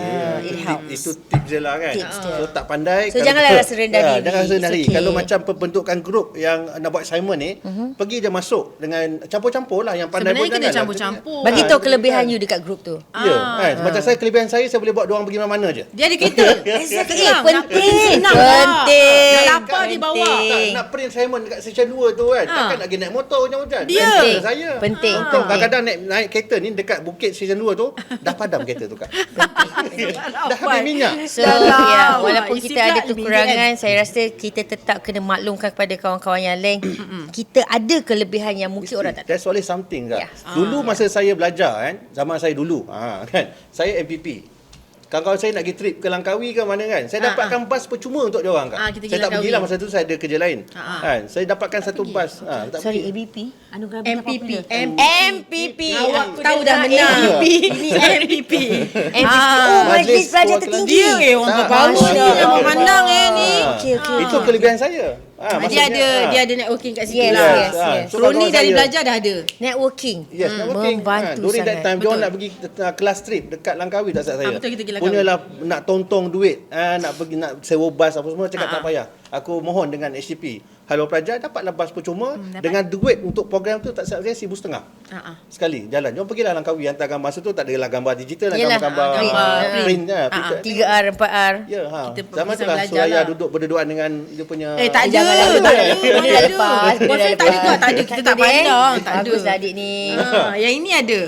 It helps. Itu tips je lah kan. Tips je. So tak pandai. So, kalau janganlah kita- rasa rendah diri. Jangan rasa rendah It's diri. okay. Kalau macam pembentukan grup yang nak buat assignment ni, pergi je masuk dengan campur-campur lah. Yang pandai Sebenarnya pun kena jangan lah. campur-campur. Bagi tahu kelebihan kan. you dekat grup tu. Ya, kan. Macam saya, kelebihan saya boleh buat diorang pergi mana-mana je. Dia ada kereta. Exactly. Senang. Penting. Senang lah. Penting. Nak lapar di bawah. Penting. Nak print assignment dekat section 2 tu kan. Takkan nak pergi naik motor hujan-hujan. Dia. Penting. Saya. Penting. Contoh, kadang-kadang naik kereta ni dekat bukit section 2 tu, dah padam kereta tu kan. Dah habis minyak. So Dalam. walaupun Isi kita ada pula kekurangan, saya rasa kita tetap kena maklumkan kepada kawan-kawan yang lain, kita ada kelebihan yang mungkin orang tak tahu. That's always something kan. Yeah. Dulu masa saya belajar kan, zaman saya dulu, kan, saya MPP. Kawan-kawan saya nak pergi trip ke Langkawi ke mana kan, saya dapatkan bas percuma untuk dia orang kan. Kita Saya pergi tak Langkawi. pergilah masa tu, saya ada kerja lain. Kan, saya dapatkan satu bas. Tak Sorry, pergi. ABP? Anugerah MPP. MPP. Awak Aku tahu dah menang. MPP. Ini MPP. Oh, Majlis Majlis Pelajar Perwakilan Tertinggi. Dia orang terbaru ni yang memandang ni. Okey. Itu kelebihan saya. Dia ada networking kat situ Yes, lah. yes, yes. So, Roni kawan-kawan dari saya- belajar dah ada. Networking. Yes, networking. Membantu During that sangat. time, dia orang Betul. nak pergi kelas trip dekat Langkawi tak salah saya. Betul, kita pergi Langkawi. Punyalah nak tong-tong duit, nak pergi nak sewa bas apa semua, cakap tak payah. Aku mohon dengan HCP. Halo Pelajar, dapatlah bas percuma dengan duit untuk program tu tak salah saya RM1,500. Sekali jalan. Jom pergilah Langkawi, hantar gambar. Masa tu tak adalah gambar digital, Yelah, gambar print. Printed. 3R, 4R. Ya, Kita zaman tu lah belajar Suraya lah. duduk berduaan dengan dia punya. Tak ada. Janganlah. Tak ada. Benda dah lepas. Boyfriend tak ada ke? Tak ada. Kita tak pandang. Tak ada. Bagus lah adik ni. Yang ini ada.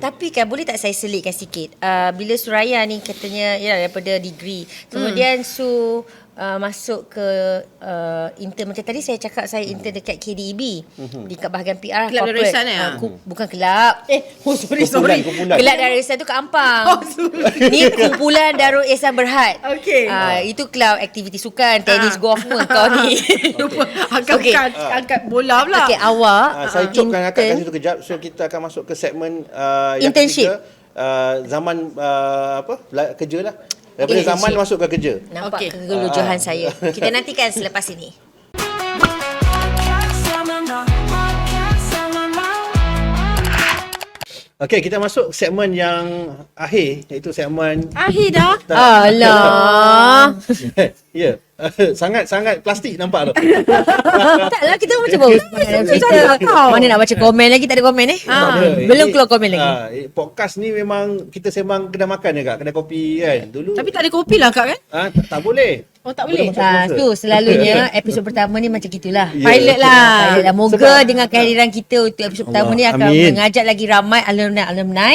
Tapi kan boleh tak saya selitkan sikit? Bila Suraya ni katanya daripada degree. Kemudian masuk ke intern, macam tadi saya cakap saya intern dekat KDEB dekat bahagian PR Kelab corporate. Darul Ihsan Bukan kelab. Kumpulan. Kelab Darul Ihsan tu kat Ampang. Ni kumpulan Darul Ihsan Berhad. Okey. Itu kelab aktiviti sukan, tenis, golf semua kau ni. Angkat bola pula. Okey, awak Saya cukupkan akak kat intern. situ kejap. So kita akan masuk ke segmen Internship. yang ketiga. Zaman kerja lah. Daripada zaman masuk ke kerja. Nampak Okey. kegelujuhan saya. Kita nantikan selepas ini. Okey, kita masuk segmen yang akhir, iaitu segmen Akhir dah. Alah. ya. Sangat plastik nampak tu. Taklah, kita macam baru dalam cerita. Mana nak baca komen lagi, tak ada komen eh? Belum keluar komen lagi. Podcast ni memang kita sembang kedai makan je, Kak. Kedai kopi kan. Dulu Tapi tak ada kopi lah Kak kan? tak boleh. Oh tak boleh. Boleh masuk. Tu selalunya episod pertama ni macam gitulah. Ya. Pilot lah. Pilot lah. Moga dengan kehadiran kita untuk episod pertama ni akan Amin. mengajak lagi ramai alumni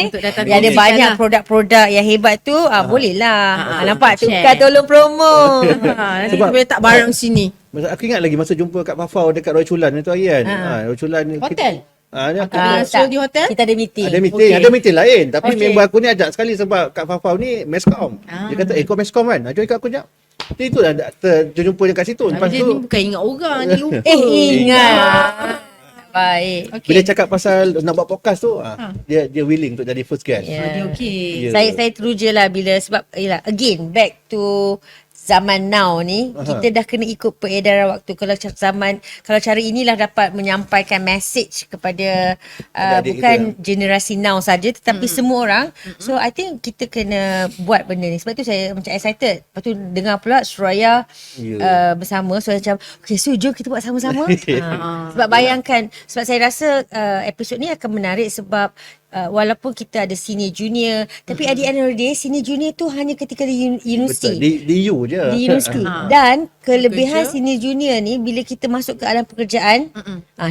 Untuk datang yang ada kongsikan banyak lah. produk-produk yang hebat tu. Boleh lah. Nampak tu Share. Kak tolong promo. Nanti kita boleh tak barang sini. Aku ingat lagi masa jumpa Kak Fafau dekat Roy Chulan tu hari kan. Roy Chulan ni Hotel? Ni aku So di hotel? Kita ada meeting. ada meeting lain. Tapi Okey. member aku ni ajak sekali sebab Kak Fafau ni meskom. Dia kata, kau meskom kan? Join kat aku jap. Jadi itulah terjumpa dekat situ. Lepas Dia ni tu bukan ingat orang, dia lupa. Ingat. Baik. Okay. bila cakap pasal nak buat podcast tu, dia willing untuk jadi first guest. Ya. Dia okey. Ya. Saya teruja lah bila sebab yalah, again back to zaman now ni kita dah kena ikut peredaran waktu. Kalau cara inilah dapat menyampaikan message kepada Adik-adik bukan kita. generasi now saja tetapi semua orang. So I think kita kena buat benda ni. Sebab tu saya macam excited. Lepas tu dengar pula Suraya bersama. So macam okay, so jom kita buat sama-sama. Sebab bayangkan, sebab saya rasa episod ni akan menarik sebab walaupun kita ada senior junior tapi at the end of the day senior junior tu hanya ketika di Betul. universiti. Di U je. Di universiti. Dan kelebihan Kerja. senior junior ni bila kita masuk ke alam pekerjaan,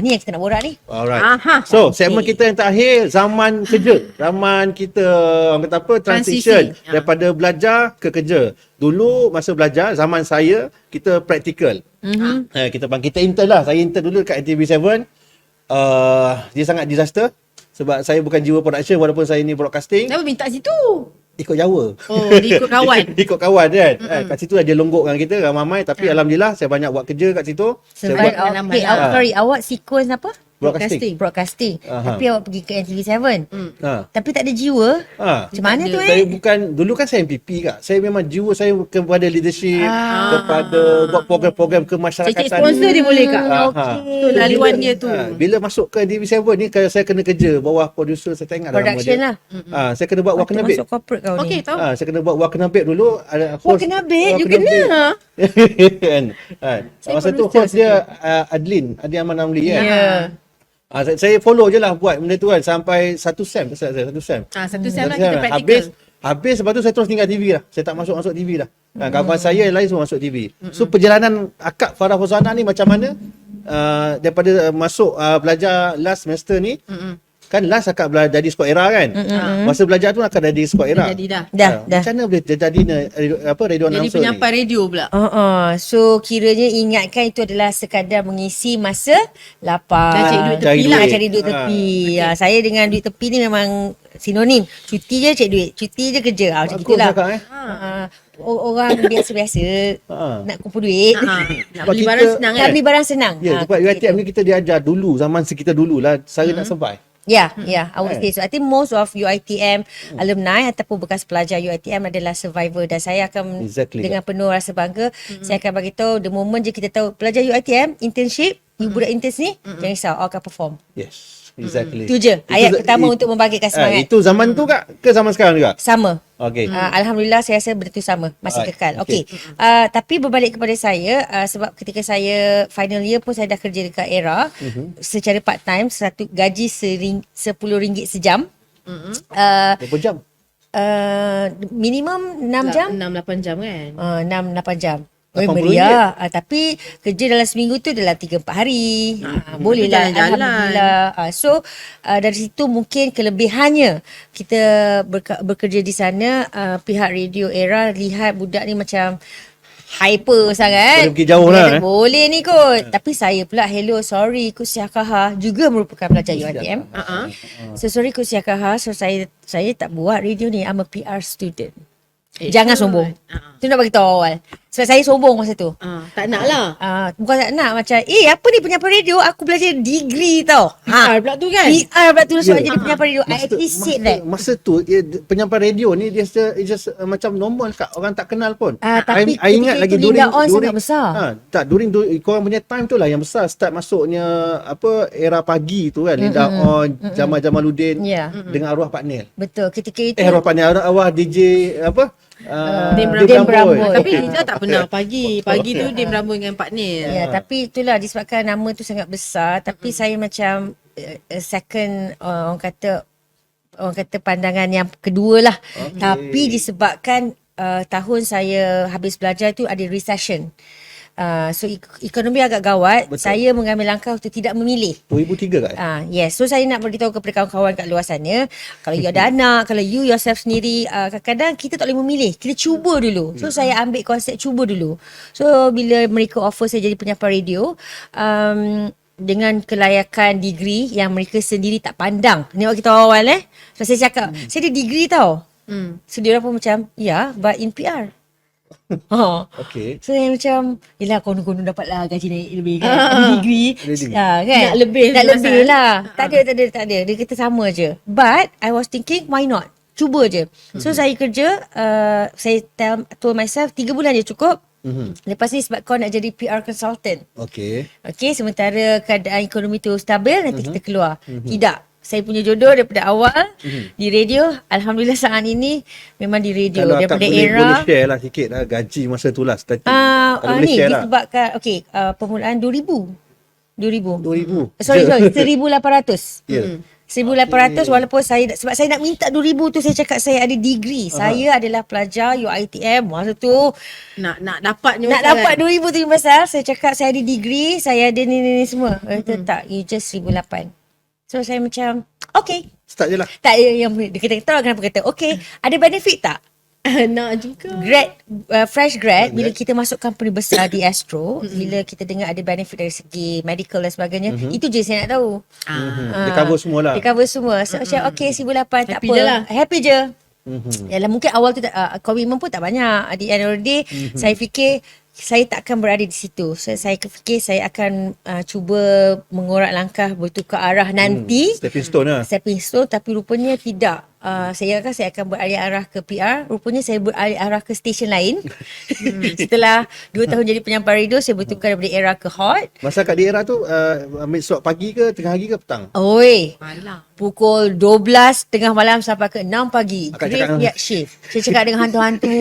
ni yang kita nak borak ni. Alright. Aha. So, segmen kita yang terakhir, zaman kerja. Zaman kita, orang kata apa, transition. Transisi. Daripada belajar ke kerja. Dulu, masa belajar, zaman saya, kita praktikal. Kita intern lah. Saya intern dulu dekat NTV7. Dia sangat disaster. Sebab saya bukan jiwa production walaupun saya ni broadcasting. Kenapa minta situ? Ikut Jawa. Oh, dia ikut kawan. Ikut kawan kan. Kat situ dia longgokkan kita ramai-ramai. Tapi Alhamdulillah saya banyak buat kerja kat situ. Saya buat Sorry, awak sequence apa? broadcasting. Broadcasting. Aha. Tapi awak pergi ke NTV7. Ha. Tapi tak ada jiwa. Ha. Macam mana tu Saya bukan, dulu kan saya MPP Kak. Saya memang jiwa saya kepada leadership, kepada buat program-program kemasyarakatan. Cek sponsor dia boleh Kak? Okey. Tu laluan dia tu. Bila masuk ke TV7 ni, kalau saya kena kerja bawah producer, saya tak ingat dah nama Production dia. lah. Saya kena buat Wakena Bed. Masuk corporate kau Okey, ni. tahu. Saya kena buat Wakena Bed dulu. Ada host- Wakena Bed, you Wakena kena. Bed. Kan? Masa tu producer host dia Adlin Aman Amli kan. Ya. Saya follow je lah buat benda tu kan sampai 1 sem. Satu sem. Satu sem lah kita praktikal. Habis lepas tu saya terus tinggal TV lah. Saya tak masuk TV dah. Kawan saya yang lain semua masuk TV. So perjalanan akak Farah Hosana ni macam mana? Daripada masuk belajar last semester ni, kan last akak belajar jadi squad era kan. Masa belajar tu akak dah jadi squad era. Jadi dah. Dah. Macam mana boleh jadi radio Jadi announcer penyampai ni? radio pula. So kiranya ingatkan itu adalah sekadar mengisi masa lapang. Dan cari duit tepi lah. Cari duit tepi. Saya dengan duit tepi ni memang sinonim. Cuti je cari duit. Cuti je kerja. Macam Bagus gitulah. akak Orang biasa-biasa nak kumpul duit. Nak Sebab beli kita- barang senang Nak kan? beli barang senang. Ya, sebab UiTM ni kita diajar dulu, zaman kita dulu lah, cara nak survive. Yeah, I would say so. I think most of UiTM alumni ataupun bekas pelajar UiTM adalah survivor dan saya akan Exactly. dengan penuh rasa bangga saya akan bagi tahu the moment je kita tahu pelajar UiTM internship, you budak interns ni jangan risau, all akan perform. Yes, exactly. Itu je ayat pertama untuk membangkitkan semangat. Itu zaman tu Kak ke zaman sekarang juga? Sama. Okey. Alhamdulillah saya rasa benda tu sama, masih Alright, kekal. okay. Okey. Tapi berbalik kepada saya sebab ketika saya final year pun saya dah kerja dekat ERA secara part time, satu gaji RM10 sejam. Berapa jam? Minimum 6 jam. 6-8 jam kan? 6-8 jam. 80 meriah. Tapi kerja dalam seminggu tu adalah 3-4 hari. Boleh lah. jalan-jalan. Alhamdulillah. So dari situ mungkin kelebihannya kita bekerja di sana, pihak Radio Era lihat budak ni macam hyper sangat. Boleh pergi jauh lah, Dia kata, boleh ni kot. Tapi saya pula hello sorry Coach Siakaha juga merupakan pelajar UiTM. So sorry Coach Siakaha, so saya tak buat radio ni. I'm a PR student. Jangan sombong. Tu nak bagi tahu awal. Sebab saya sombong masa tu. Tak nak lah. Bukan tak nak, macam apa ni penyampai radio, aku belajar degree tau. PR pula tu kan. PR pula tu sebab Ya. jadi penyampai radio. I actually said that. Masa tu penyampai radio ni dia just macam normal kat orang tak kenal pun. Tapi I ingat ketika lagi itu Linda On sangat besar. during korang punya time tu lah yang besar start masuknya era pagi tu kan. Linda On, Jamal Jamaluddin Ya. dengan arwah Pak Nil. Betul, ketika itu Arwah Pak Nil, arwah DJ Dame Bramboi. Tapi Liza tak pernah pagi. Pagi tu dia berambung dengan Pak Nil. Ya, tapi itulah disebabkan nama tu sangat besar, tapi saya macam second orang kata pandangan yang kedua lah. Tapi disebabkan tahun saya habis belajar tu ada recession. So ekonomi agak gawat. Betul. Saya mengambil langkah untuk tidak memilih. 2003 kan? Yes. So saya nak beritahu kepada kawan-kawan kat luar sana, kalau you ada anak, kalau you yourself sendiri, kadang-kadang kita tak boleh memilih. Kita cuba dulu. So saya ambil konsep cuba dulu. So bila mereka offer saya jadi penyampai radio, dengan kelayakan degree yang mereka sendiri tak pandang. Ni waktu kita awal So saya cakap, saya ada degree tau. So dia orang pun macam, but in PR. Okay. So yang macam, yelah konon-konon dapat lah gaji naik lebih kan. Ada degree. Kan? Nak lebih Nak tu lebih pasal. lah. Tak ada. Dia kata sama je. But I was thinking, why not? Cuba je. So saya kerja, saya told myself 3 bulan je cukup. Lepas ni sebab kau nak jadi PR consultant. Okay. Okay, sementara keadaan ekonomi tu stabil, nanti kita keluar. Tidak. Saya punya jodoh daripada awal di radio. Alhamdulillah saat ini memang di radio. Kalau Daripada akak boleh era share lah sikit lah gaji masa tu lah starting. Kalau boleh ni share lah. disebabkan permulaan 2000. 2000. Sorry 1800. Ya. 1800 walaupun sebab saya nak minta 2000 tu saya cakap saya ada degree. Saya adalah pelajar UiTM masa tu. Nak dapatnya Nak dapat 2000 tu yang pasal saya cakap saya ada degree, saya ada ni semua. Kata tak, you just 1008. So saya macam okay. Start je lah. Tak, yang dia kata tahu kenapa kata okay, ada benefit tak? Nak juga. Fresh grad, bila kita masuk company besar di Astro, bila kita dengar ada benefit dari segi medical dan sebagainya, itu je saya nak tahu. Dia cover semua lah. Dia cover semua. So macam okay 1008 tak Happy apa. je lah. Happy je. Yalah mungkin awal tu komitmen pun tak banyak. At the end of the day, saya fikir saya tak akan berada di situ. So, saya fikir saya akan cuba mengorak langkah bertukar arah nanti. Stepping stone lah. Stepping stone, tapi rupanya tidak. Saya akan beralih arah ke PR. Rupanya saya beralih arah ke stesen lain. Setelah 2 tahun jadi penyampai radio, saya bertukar daripada era ke Hot. Masa kat di era tu ambil slot pagi ke tengah hari ke petang? Oi, Alah. pukul 12 tengah malam sampai ke 6 pagi. Akak cakap Graveyard shift. Saya cakap dengan hantu-hantu.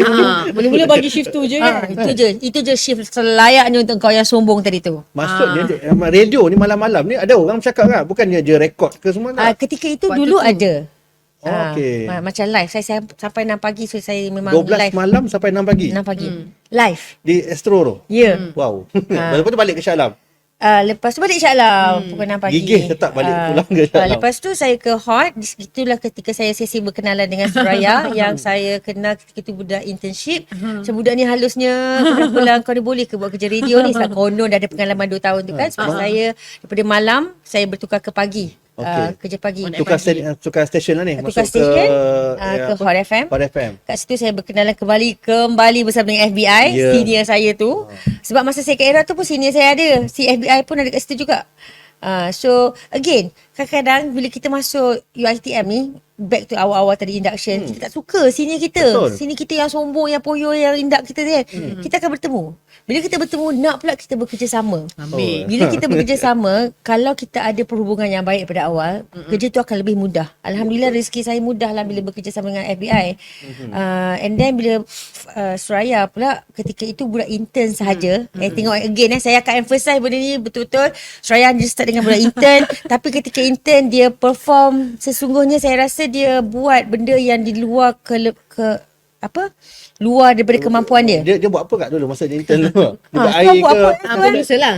Mula-mula bagi shift tu je kan. Itu je shift selayaknya untuk kau yang sombong tadi tu. Maksudnya radio ni malam-malam ni ada orang bercakap kan? Bukannya je rekod ke semua tak? Ketika itu Waktu dulu tu. ada. Okey. Macam live. Saya sampai 6 pagi, so saya memang 12 live. malam sampai 6 pagi? 6 pagi. Live. Di Astro tu? Ya. Wow. Lepas tu balik ke Shah Alam? Lepas tu balik Shah Alam pukul 6 pagi. Gigih tetap balik pulang ke Shah Alam? Lepas tu saya ke Hot. Itulah ketika saya sesi berkenalan dengan Suraya yang saya kenal ketika itu budak internship. Macam budak ni halusnya, pulang kau ni boleh ke buat kerja radio ni? Sebab konon dah ada pengalaman 2 tahun tu kan. Sebab saya daripada malam saya bertukar ke pagi. Kerja pagi. Tukar stesen lah ni? Tukar Masuk stesen ke ke Hot FM. Hot FM. Kat situ saya berkenalan kembali bersama dengan FBI, Ya. senior saya tu. Sebab masa saya ke era tu pun senior saya ada. Si FBI pun ada kat situ juga. So again, kadang-kadang bila kita masuk UiTM ni, back to awal-awal tadi induction, kita tak suka senior kita. Betul. Senior kita yang sombong, yang poyo, yang indak kita kan. Kita akan bertemu. Bila kita bertemu, nak pula kita bekerja sama. Ambil. Bila kita bekerja sama, kalau kita ada perhubungan yang baik pada awal, kerja tu akan lebih mudah. Alhamdulillah rezeki saya mudah lah bila bekerja sama dengan FBI. And then bila Suraya pula, ketika itu budak intern sahaja. Tengok again saya akan emphasize benda ni betul-betul. Suraya dia start dengan budak intern. Tapi ketika intern dia perform, sesungguhnya saya rasa dia buat benda yang di luar luar daripada kemampuan dia. Dia buat apa kat dulu masa dia intern dulu? Dia buat kau air buat ke? apa? Producer lah.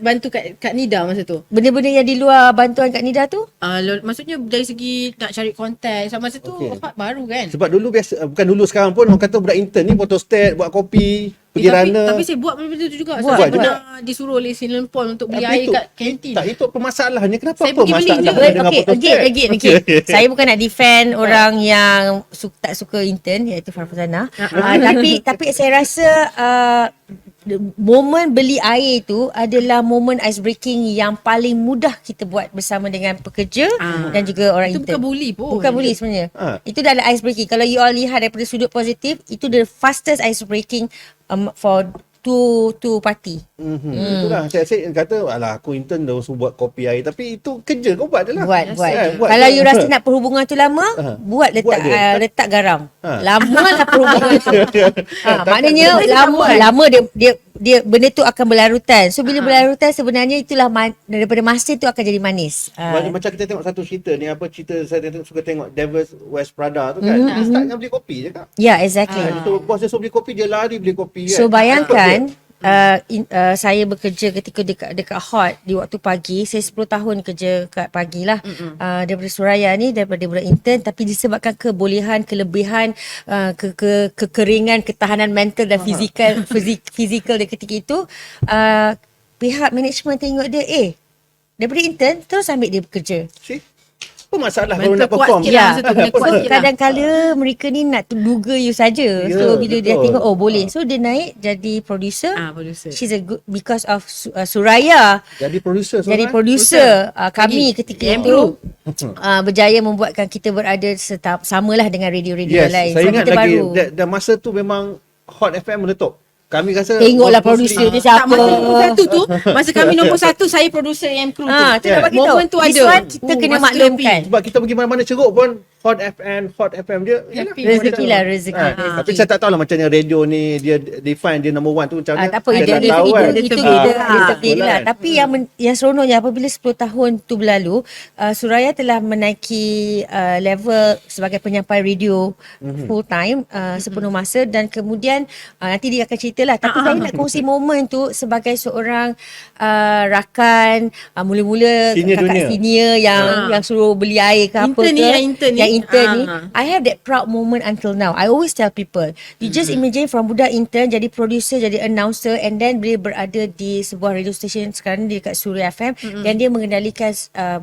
Bantu kat Nida masa tu. Benda-benda yang di luar bantuan Kak Nida tu? Maksudnya dari segi nak cari konten. So masa tu Okey. Hot baru kan. Sebab dulu biasa, bukan dulu sekarang pun orang kata budak intern ni photostat, buat kopi. pergi tapi, runner. tapi saya buat benda tu juga. Buat Saya juga. pernah disuruh oleh Sinan Paul untuk beli Tapi air itu- kat kantin. Tak, itu permasalahannya. Kenapa Saya apa pergi beli masalah je. dengan Okay, photostat? again. Saya bukan nak defend orang yang tak suka intern, iaitu Farfazana. Tapi saya rasa momen beli air tu adalah momen ice breaking yang paling mudah kita buat bersama dengan pekerja dan juga orang Itu intern. bukan bully pun. Bukan bully sebenarnya. Ha. Itu dah ada ice breaking. Kalau you all lihat daripada sudut positif, itu the fastest ice breaking for two party. Itulah saya kata alah aku intern dah suruh buat kopi air, tapi itu kerja kau buat je lah. Buat. Kan, Kalau je. you rasa nak perhubungan tu lama, buat Buat je. letak garam. Ha. Lama lah perhubungan tu. Maknanya Takkan lama dia benda tu akan berlarutan. So bila berlarutan sebenarnya itulah daripada masin tu akan jadi manis. Macam kita tengok satu cerita ni, apa cerita saya suka tengok Devil's West Prada tu kan. Dia start dengan beli kopi je kak. Ya, exactly. Dia suruh bos dia suruh beli kopi, dia lari beli kopi kan. So bayangkan saya bekerja ketika dekat Hot di waktu pagi. Saya 10 tahun kerja kat pagi lah. Daripada Suraya ni, daripada budak intern, tapi disebabkan kebolehan, kelebihan, kekeringan, ketahanan mental dan fizikal dia ketika itu, pihak management tengok dia, daripada intern terus ambil dia bekerja. See? Apa masalah Mental kalau nak kuat perform? sikit lah masa tu, kena kuat So, sikit lah. kadang-kala mereka ni nak duga you saja. Ya, So bila dia betul. tengok boleh. So dia naik jadi producer. Producer. She's a good because of Suraya. Jadi producer Jadi seorang. producer kami ketika AM itu berjaya membuatkan kita berada samalah dengan radio-radio Yes, lain. saya So, ingat kita lagi baru dan masa tu memang Hot FM meletup. Kami rasa tengoklah mostly- producer dia Tak, siapa. masa nombor satu tu, masa kami nombor satu, saya producer AM Crew tu. Tu dah bagi tahu. Momen tu This ada. one kita kena masa tu maklumkan. happy. Sebab kita pergi mana-mana ceruk pun Hot FM dia Happy. Rezeki lah, rezeki. Tapi saya tak tahu lah macam mana radio ni dia define dia number one tu macam mana. Tak apa, Saya itu tak dia tahu kan. itu Ah, dia sendiri lah. kan. Tapi yang seronoknya apabila 10 tahun tu berlalu, Suraya telah menaiki level sebagai penyampai radio full time sepenuh masa, dan kemudian nanti dia akan ceritalah. Tapi saya nak kongsi momen tu sebagai seorang rakan mula-mula Senior kakak dunia. senior yang suruh beli air ke apa Intern ke. ni, yang intern ni. I have that proud moment until now. I always tell people, you just imagine from budak intern jadi producer, jadi announcer, and then dia berada di sebuah radio station sekarang di dekat Suria FM, dan dia mengendalikan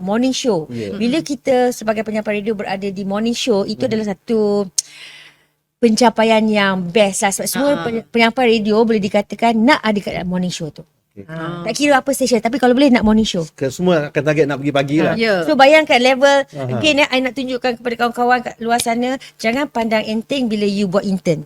morning show. Bila kita sebagai penyampai radio berada di morning show, itu adalah satu pencapaian yang best lah, sebab semua penyampai radio boleh dikatakan nak ada kat morning show tu. Tak kira apa station, tapi kalau boleh nak morning show. Semua akan target nak pergi pagi lah. Ya. So bayangkan level again I nak tunjukkan kepada kawan-kawan kat luar sana, jangan pandang enteng bila you buat intern.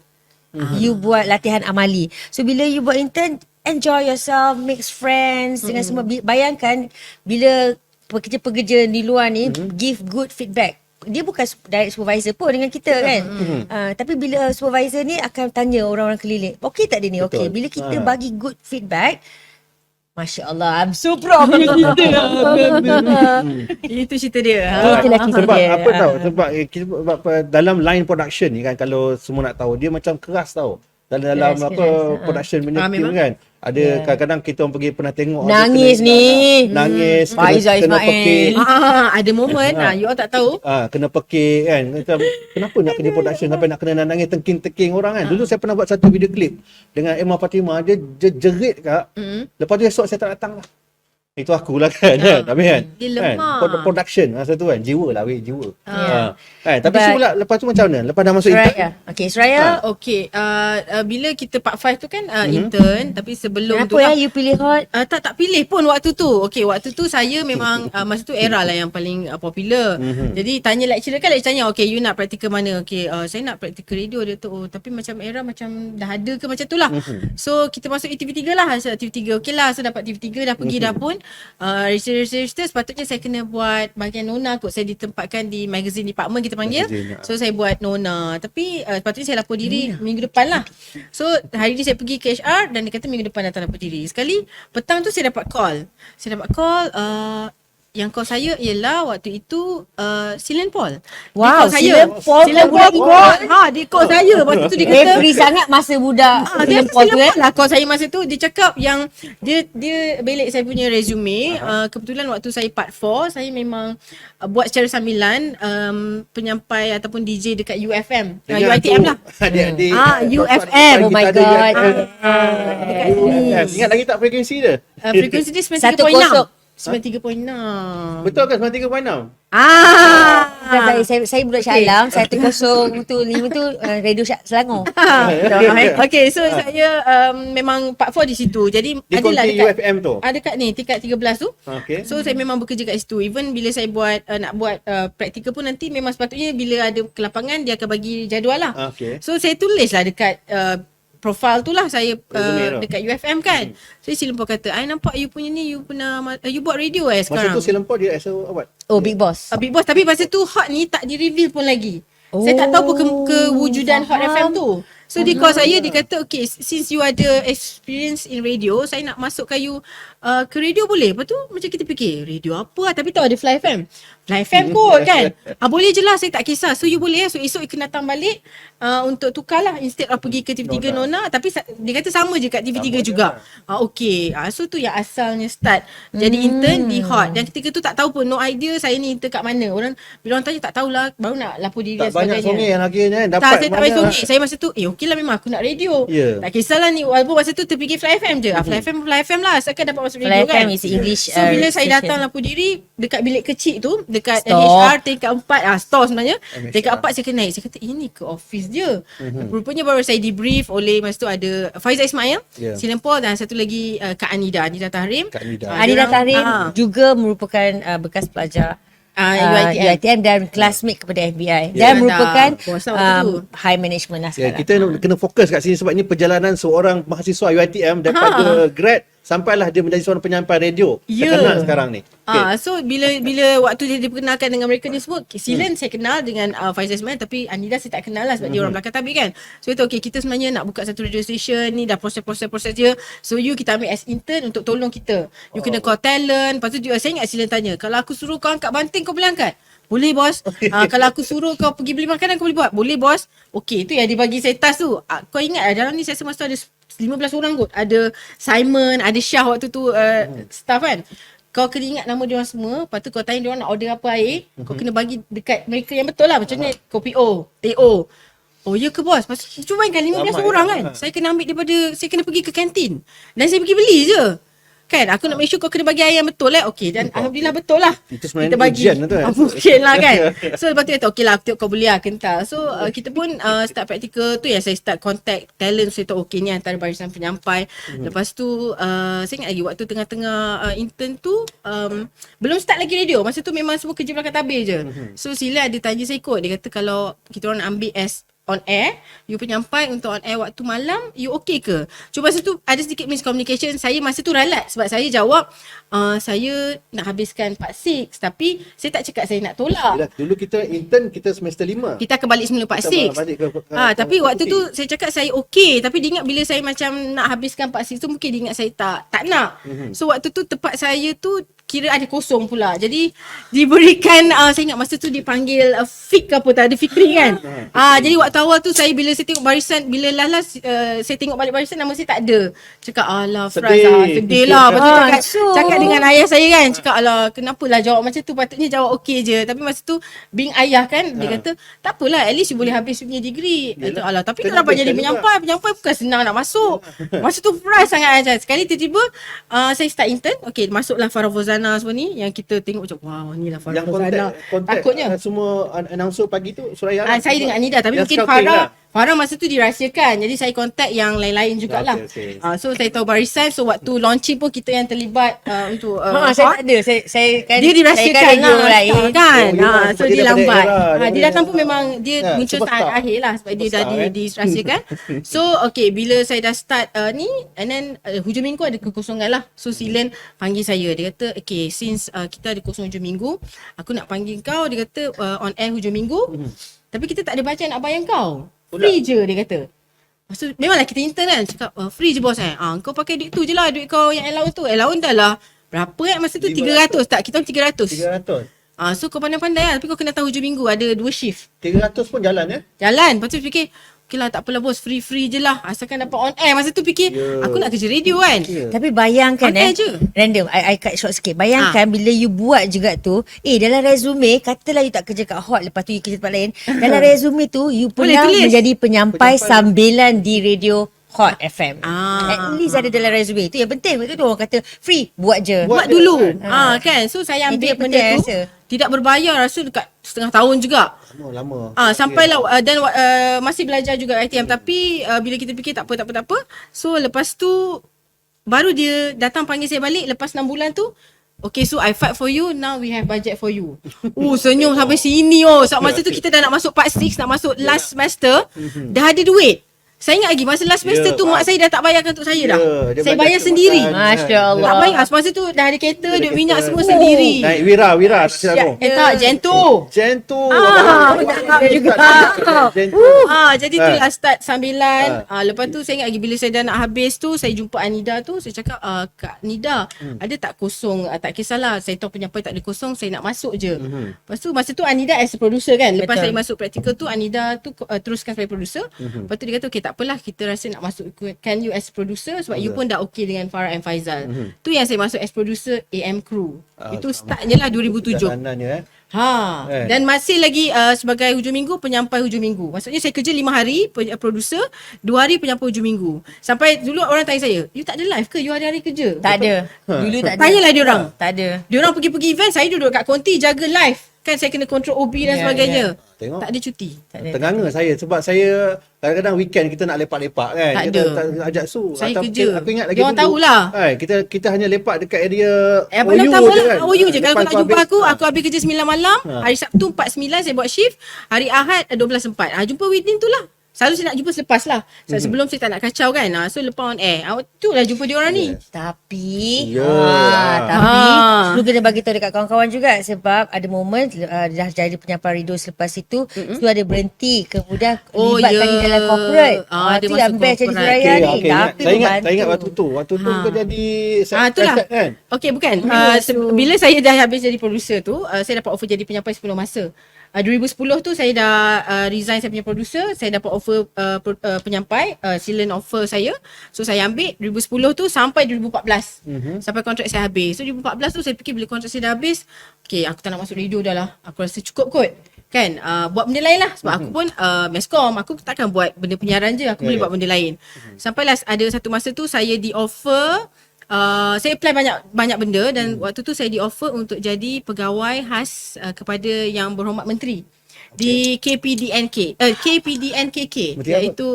You buat latihan amali. So bila you buat intern, enjoy yourself, make friends dengan semua. Bayangkan bila pekerja-pekerja di luar ni give good feedback. Dia bukan direct supervisor pun dengan kita kan. Tapi bila supervisor ni akan tanya orang-orang keliling, okey tak dia ni? Okey. Bila kita bagi good feedback, Masya Allah, I'm so proud of you. Itu cerita dia. Itulah cerita Sebab dia. apa tahu, sebab dalam line production ni kan, kalau semua nak tahu, dia macam keras tau. Dalam Keras. production punya team memang. kan. Ada kadang-kadang kita orang pergi pernah tengok ada Nangis kena- ni. Nangis, Faizal kena Ismail. pekik. Ada momen, you all tak tahu. Kena pekik kan. Macam kenapa nak kerja production sampai nak kena nangis tengking-tengking orang kan. Dulu saya pernah buat satu video klip dengan Emma Fatimah, dia jerit kak. Lepas tu esok saya tak datang lah. Itu akulah kan. Tapi kan. Dia lemah. Production masa tu kan. Jiwa lah weh, jiwa. Kan. Tapi But- semula lepas tu macam mana? Lepas dah masuk intern. Suraya. Okey, Suraya. Okay, bila kita part 5 tu kan intern, tapi sebelum Kenapa tu you pilih Hot? tak pilih pun waktu tu. Okay, waktu tu saya memang masa tu era lah yang paling popular. Jadi tanya lecturer kan, lecturer tanya, okay, you nak praktikal mana? Okay, saya nak praktikal radio. Dia tu, tapi macam era macam dah ada ke macam tu lah. So kita masuk TV3 lah. So, TV3 okay lah. So dapat TV3 dah pergi dah pun. Register sepatutnya saya kena buat bahagian Nona kot. Saya ditempatkan di magazine department kita panggil. Magazine, So saya buat Nona. Tapi sepatutnya saya lapor diri minggu depan lah. So hari ni saya pergi ke HR dan dia kata minggu depan datang lapor diri. Sekali petang tu saya dapat call. yang call saya ialah waktu itu Silen Paul. Wow, Silen Paul budak-budak. dia call saya. Waktu tu dia kata Every sangat masa budak dia film Paul tu lah call saya masa tu. Dia cakap yang dia belik saya punya resume. Kebetulan waktu saya part 4 saya memang buat secara sambilan penyampai ataupun DJ dekat UFM, UiTM lah. Adik-adik. UFM. Oh my God. Dekat sini. Ingat lagi tak frekuensi dia? Frekuensi dia 93.6. 93.6. Betul kan 93.6? Bukan saya budak Shah Alam. 105 tu radio Selangor. Okay, so saya memang part 4 di situ. Jadi Di adalah konti dekat UFM tu? dekat ni tingkat 13 tu. Okay. So saya memang bekerja kat situ. Even bila saya buat nak buat praktikal pun nanti memang sepatutnya bila ada ke lapangan dia akan bagi jadual lah. Okay. So saya tulis lah dekat profile tu lah saya Resume tu. dekat UFM kan. So Silen Paul kata, I nampak you punya ni, you buat radio Masa sekarang. tu Silen Paul dia as a what? Oh, Big Boss. Big Boss, tapi masa tu Hot ni tak di-reveal pun lagi. Saya tak tahu pun kewujudan Hot FM tu. So dia call saya, dia kata okay, since you ada experience in radio, saya nak masukkan you ke radio boleh? Lepas tu macam kita fikir, radio apa? Tapi tahu ada Fly FM. Fly FM kot kan? Boleh je lah, saya tak kisah. So you boleh, so esok you kena datang balik untuk tukar lah instead of pergi ke TV3 Nona. Tapi dia kata sama je kat TV3 juga. Okay, so tu yang asalnya start jadi intern di Hot. Dan ketika tu tak tahu pun, no idea saya ni intern kat mana. Bila orang tanya tak tahulah, baru nak lapor diri dan Tak banyak sebagainya. songeh yang akhirnya kan? Dapat Tak, saya tak banyak. main songit. Saya masa tu, okey lah memang aku nak radio. Ya. Tak kisahlah ni, walaupun masa tu terfikir Fly FM je. Fly FM lah. Saya dapat masuk Fly radio kan. FM is English. So bila saya station. datang lapor diri dekat bilik kecil tu, dekat Store. HR tingkat 4, store sebenarnya. MHR. Tingkat 4 saya kena naik. Saya kata ini ke office dia. Rupanya baru saya debrief oleh masa tu ada Faizal Ismail, Ya. Silen Paul dan satu lagi Kak Anida Tahrim. Kak Anida. Anida Tahrim Ah. juga merupakan bekas pelajar UiTM. UiTM dan classmate kepada FBI Ya, dan merupakan bos lah waktu tu. high management lah Ya, sekarang. kita kena fokus kat sini sebab ini perjalanan seorang mahasiswa UiTM daripada grad sampailah dia menjadi seorang penyampai radio. Ya. Terkenal sekarang ni. Okay. So bila waktu dia diperkenalkan dengan mereka ni semua, Silen saya kenal dengan Faizal Ismail, tapi Anida saya tak kenal lah sebab dia orang belakang tabir kan. So kita kita sebenarnya nak buka satu radio station ni, dah proses dia. So you kita ambil as intern untuk tolong kita. You kena call talent. Lepas tu saya ingat Silen tanya, kalau aku suruh kau angkat banting kau boleh angkat? Boleh bos. Kalau aku suruh kau pergi beli makanan kau boleh buat? Boleh bos. Okey, tu yang dia bagi saya task tu. Kau ingat dalam ni saya semasa ada 15 orang kot. Ada Simon, ada Syah waktu tu staff kan. Kau kena ingat nama dia orang semua. Lepas tu kau tanya dia orang nak order apa air. Kau kena bagi dekat mereka yang betul lah. Macam ni kopi O, teh O. Oh ya ke bos? Lepas tu cuba bayangkan 15 orang kan. Saya kena ambil saya kena pergi ke kantin. Dan saya pergi beli je. Kan aku nak make sure kau kena bagi air yang betul lah. Okey, dan alhamdulillah betul lah. Itu sebenarnya Kita bagi ujian lah tu kan? mungkin lah kan. So lepas tu dia kata okey lah aku tengok kau boleh lah kental. So kita pun start praktikal tu yang saya start contact talent. Saya tahu okey ni antara barisan penyampai. Lepas tu saya ingat lagi waktu tengah-tengah intern tu belum start lagi radio. Masa tu memang semua kerja belakang tabir je. So Sila ada tanya saya kot. Dia kata kalau kita orang nak ambil as on air, you penyampai untuk on air waktu malam, you okay ke? Cuma masa tu ada sedikit miscommunication. Saya masa tu ralat sebab saya jawab saya nak habiskan part 6 tapi saya tak cakap saya nak tolak. Yelah, dulu kita intern kita semester 5. Kita akan balik semula part 6. balik ke Tapi waktu tu saya cakap saya okey, tapi dia ingat bila saya macam nak habiskan part 6 tu mungkin dia ingat saya tak nak. So waktu tu tempat saya tu kira ada kosong pula. Jadi diberikan saya ingat masa tu dipanggil Fik ke apa tak ada Fikri kan. Jadi waktu awal tu saya bila saya tengok barisan, bila last saya tengok balik barisan nama saya tak ada. Cakap alah Fraz sedih lah. Lepas tu cakap dengan ayah saya kan, cakap alah kenapalah jawab macam tu, patutnya jawab okey je. Tapi masa tu being ayah kan, dia kata tak apalah, at least you boleh habis punya degree. Kata alah tapi Kena kenapa jadi habiskan penyampai bukan senang nak masuk. Masa tu Fraz sangat aja. Sekali tiba-tiba saya start intern, okey masuklah Farah Fozana semua ni yang kita tengok macam wow ni lah Farah Yang Fozana. kontak Takutnya semua announcer pagi tu Suraya. saya dengan Anida tapi Yang mungkin scouting lah. Farah masa tu dirahsiakan. Jadi saya kontak yang lain-lain jugalah. Okay. So saya tahu barisan. So waktu launching pun kita yang terlibat untuk saya tak ada. Saya kan dia dirahsiakan saya kan radio lah lain. kan. Oh, So dia dia daripada lambat. era Dia datang pun memang dia muncul superstar. saat akhir lah sebab dia dah Superstar, kan? dirahsiakan. So okay, bila saya dah start ni and then hujung minggu ada kekosongan lah. So Silen panggil saya. Dia kata okay, since kita ada kosong hujung minggu, aku nak panggil kau. Dia kata on air hujung minggu. Tapi kita tak ada baca nak bayar kau. Free je dia kata. Maksud memanglah kita intern kan. Cakap free je bos kau pakai duit tu je lah. Duit kau yang allowance tu. Allowance dah lah berapa masa tu 300 tak? Kita orang 300. 300. So kau pandai-pandai lah. Tapi kau kena tahu hujung minggu ada 2 shift. 300 pun jalan ya? Jalan. Lepas tu fikir, okay lah tak apalah bos, free-free je lah. Asalkan dapat on air. Masa tu fikir, aku nak kerja radio kan. Tapi bayangkan On air je. random, I cut short sikit. Bayangkan bila you buat juga tu, dalam resume, katalah you tak kerja kat Hot, lepas tu you kerja tempat lain. Dalam resume tu, you Boleh pernah tulis. menjadi penyampai sambilan di radio Hot FM. At least ada dalam resume. Itu yang penting. Betul tu orang kata free, buat je. Buat dulu. Kan. So saya Itu ambil yang benda penting, tu. rasa. Tidak berbayar rasa dekat setengah tahun juga. Lama. Sampailah dan masih belajar juga ITM, tapi bila kita fikir tak apa. So lepas tu baru dia datang panggil saya balik lepas 6 bulan tu. Okay, so I fight for you, now we have budget for you. Senyum sampai sini masa tu kita dah nak masuk part 6, nak masuk last semester, dah ada duit. Saya ingat lagi masa last semester tu mak saya dah tak bayarkan untuk saya dah. dia Saya belajar bayar tu sendiri. makan. Masya Allah. Tak bayar. Masa tu dah ada kereta, duit minyak semua sendiri. Naik Wira tak silap aku. Tak, Gento. Macam tu. Jadi tu lah start sambilan. Lepas tu saya ingat lagi bila saya dah nak habis tu, saya jumpa Anida tu, saya cakap, Kak Nida, ada tak kosong? Tak kisahlah, saya tahu penyampai tak ada kosong, saya nak masuk je. Lepas tu masa tu Anida as a producer kan. Lepas Betul. saya masuk practical tu, Anida tu teruskan sebagai producer. Lepas tu dia kata, okay tak apalah, kita rasa nak masuk can you as producer sebab you pun dah okay dengan Farah and Faizal. Tu yang saya masuk as producer AM Crew. Itu startnya lah 2007. Jalanannya Dan masih lagi sebagai hujung minggu, penyampai hujung minggu. Maksudnya saya kerja 5 hari producer, 2 hari penyampai hujung minggu. Sampai dulu orang tanya saya, you tak ada live ke? You hari-hari kerja? Tak ada. Dulu tak ada. Tanyalah diorang. Tak ada. Diorang pergi-pergi event, saya duduk kat konti jaga live. Kan saya kena control OB dan sebagainya. Tengok. Tak ada cuti. Tenganga saya sebab saya kadang-kadang weekend kita nak lepak-lepak kan. Tak Kita ada. ajak Su. Saya Atau kerja. Aku ingat lagi Diorang dulu. tahulah. Kita hanya lepak dekat area Belum OU tak je boleh kan. OU je. Kalau kau Lepas nak jumpa habis- aku habis kerja 9 malam. Hari Sabtu 4.9 saya buat shift. Hari Ahad 12.4. Jumpa within tu lah. Selalu saya nak jumpa selepas lah. Sebelum saya tak nak kacau kan. So lepas on air. Tu lah jumpa dia orang ni. Tapi Ya. tapi lu kena bagi tahu dekat kawan-kawan juga sebab ada momen dah jadi penyampai radio selepas itu tu ada berhenti kemudian libatkan di dalam corporate. Dia Tu yang masuk best jadi corporate. Suraya ni. Okay, Tapi saya ingat membantu. waktu tu. Waktu tu kau jadi Itulah. set kan. Okay, bukan. Bila saya dah habis jadi producer tu, saya dapat offer jadi penyampai 10 masa. 2010 tu saya dah resign saya punya producer, saya dapat offer penyampai, silent offer saya. So saya ambil 2010 tu sampai 2014. Sampai kontrak saya habis. So 2014 tu saya fikir bila kontrak saya dah habis, okay aku tak nak masuk radio dah lah. Aku rasa cukup kot. Kan, buat benda lain lah. Sebab aku pun meskom, aku takkan buat benda penyiaran je, aku boleh buat benda lain. Sampailah ada satu masa tu saya di offer, saya apply banyak benda dan waktu tu saya di offer untuk jadi pegawai khas kepada yang berhormat menteri di KPDNK KPDNKK, Menteri apa? iaitu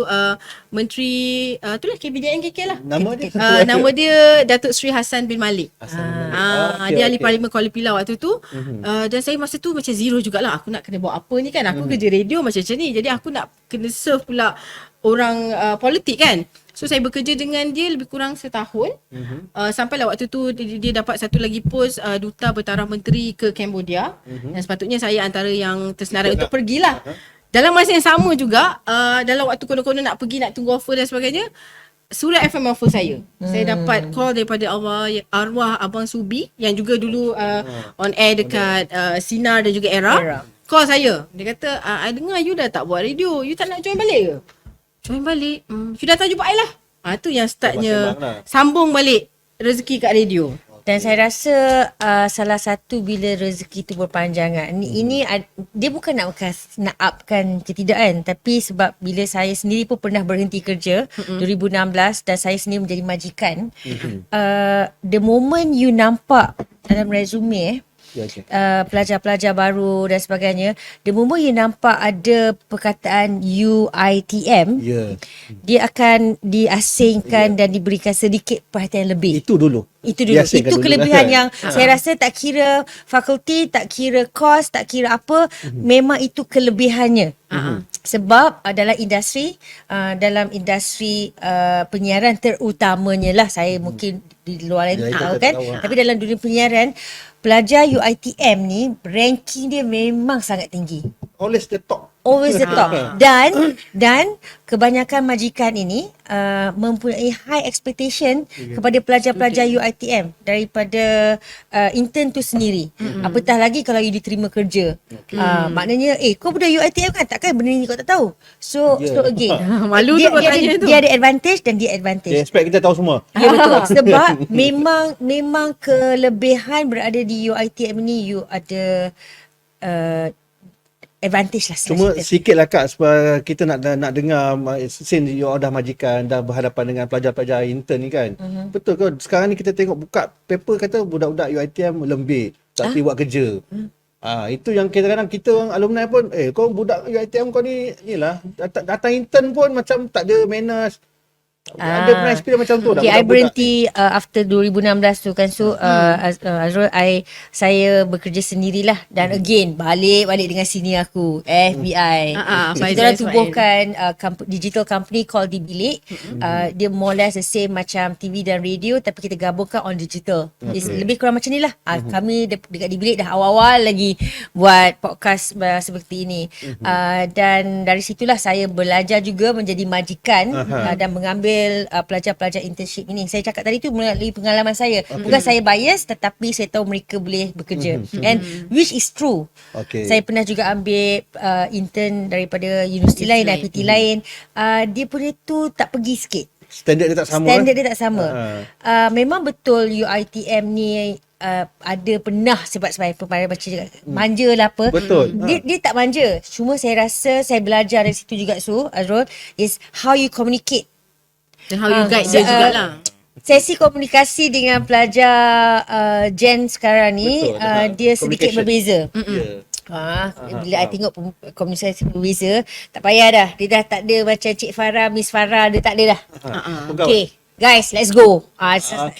menteri itulah KPDNKK lah. Nama dia? Nama dia Datuk Seri Hassan bin Malik. Dia ahli parlimen Kuala Pilau waktu tu. Dan saya masa tu macam zero jugalah. Aku nak kena buat apa ni kan. Aku kerja radio macam ni. Jadi aku nak kena serve pula orang politik kan. So saya bekerja dengan dia lebih kurang setahun. Sampailah waktu tu dia dapat satu lagi pos duta bertaraf menteri ke Cambodia. Dan sepatutnya saya antara yang tersenarai untuk pergilah. Dalam masa yang sama juga, dalam waktu konon-konon nak pergi, nak tunggu offer dan sebagainya, Surat FM offer saya. Saya dapat call daripada arwah Abang Subi yang juga dulu on air dekat Sinar dan juga Era. Call saya. Dia kata, I dengar you dah tak buat radio. You tak nak join balik ke? Join balik. You datang jumpa I lah. Tu yang startnya sambung balik rezeki kat radio. Dan saya rasa salah satu bila rezeki tu berpanjangan. Ini dia bukan nak upkan ketidakkan, tapi sebab bila saya sendiri pun pernah berhenti kerja 2016 dan saya sendiri menjadi majikan. The moment you nampak dalam resume pelajar-pelajar baru dan sebagainya, the moment you nampak ada perkataan UITM, dia akan diasingkan dan diberikan sedikit perhatian lebih. Itu dulu. Itu Diasingkan dulu kelebihan lah. yang saya rasa tak kira fakulti, tak kira kos, tak kira apa, memang itu kelebihannya. Sebab dalam industri penyiaran terutamanya lah, saya mungkin di luar lain tahu kan, tapi dalam dunia penyiaran pelajar UITM ni ranking dia memang sangat tinggi. Always the top. Always the top. Dan kebanyakan majikan ini mempunyai high expectation kepada pelajar-pelajar UiTM daripada intern tu sendiri. Apatah lagi kalau you diterima kerja. Maknanya kau budak UiTM kan, takkan benda ni kau tak tahu. So again, Malu tu kau tanya tu. dia ada advantage dan dia Dia advantage. expect kita tahu semua. Ya betul. Sebab memang kelebihan berada di UiTM ni, you ada advantage lah. Cuma sikit lah Kak, sebab kita nak dengar since you dah majikan, dah berhadapan dengan pelajar-pelajar intern ni kan. Betul ke? Sekarang ni kita tengok buka paper kata budak-budak UiTM lembik, tak boleh buat kerja. Itu yang kadang-kadang kita orang alumni pun, kau budak UiTM kau ni lah, datang intern pun macam tak ada manners. Ada pernah experience macam tu tak? Okay, I berhenti after 2016 tu kan. So Azrul, saya bekerja sendirilah. Dan again balik dengan senior aku, FBI. So kita orang tubuhkan digital company called di Bilik. Dia more or less the same macam TV dan radio, tapi kita gabungkan on digital. Lebih kurang macam ni lah. Kami dekat di Bilik dah awal-awal lagi buat podcast seperti ini. Dan dari situlah saya belajar juga menjadi majikan dan mengambil pelajar-pelajar internship ini. Saya cakap tadi tu melalui pengalaman saya. Bukan saya bias, tetapi saya tahu mereka boleh bekerja. And which is true. Saya pernah juga ambil intern daripada universiti lain, IPT lain. Dia punya tu tak pergi sikit. Standard dia tak sama. Standard dia tak sama. Memang betul UiTM ni ada pernah sebab pemain baca juga manja lah apa. Betul. Dia tak manja. Cuma saya rasa saya belajar dari situ juga Azrul, is how you communicate. Dan how you guide dia jugalah. Sesi komunikasi dengan pelajar Gen sekarang ni dia sedikit berbeza. Bila I tengok komunikasi berbeza, tak payah dah. Dia dah tak ada macam Cik Farah, Miss Farah, dia tak ada dah. Okay, guys, let's go.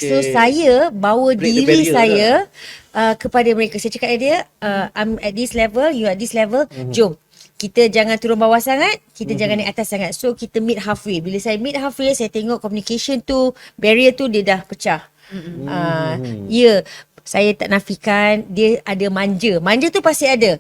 So saya bawa diri saya kepada mereka. Saya cakap dengan dia, I'm at this level, you at this level, jom. Kita jangan turun bawah sangat, kita jangan naik atas sangat. So kita meet halfway. Bila saya meet halfway, saya tengok communication tu, barrier tu dia dah pecah. Saya tak nafikan dia ada manja. Manja tu pasti ada.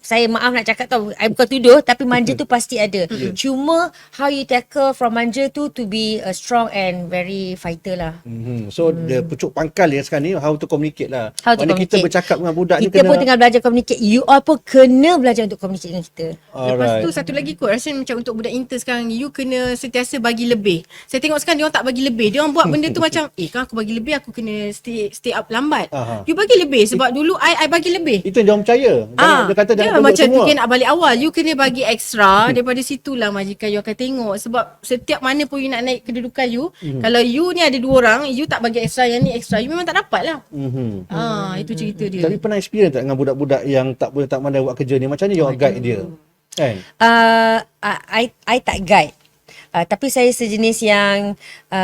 Saya maaf nak cakap tau, I bukan tuduh, tapi manja tu pasti ada. Cuma how you tackle from manja tu to be a strong and very fighter lah. So the pucuk pangkal yang sekarang ni how to communicate lah. How to Mana kita communicate. bercakap dengan budak ni Kita pun tengah belajar communicate. You all pun kena belajar untuk communicate dengan kita. Lepas tu satu lagi kot, rasa macam untuk budak intern sekarang ni, you kena sentiasa bagi lebih. Saya tengok sekarang dia orang tak bagi lebih. Dia orang buat benda tu macam kan aku bagi lebih, aku kena stay up lambat. You bagi lebih sebab dulu I bagi lebih. Itu yang dia orang percaya. Dia kata jangan tunjuk macam semua. tu nak balik awal, you kena bagi extra. Daripada situlah majikan you akan tengok. Sebab setiap mana pun you nak naik kedudukan you, kalau you ni ada 2 orang, you tak bagi extra, yang ni extra, you memang tak dapat lah. Itu cerita dia. Tapi pernah experience tak dengan budak-budak yang tak boleh tak pandai buat kerja ni? Macam mana you guide dia? Kan? I tak guide. Tapi saya sejenis yang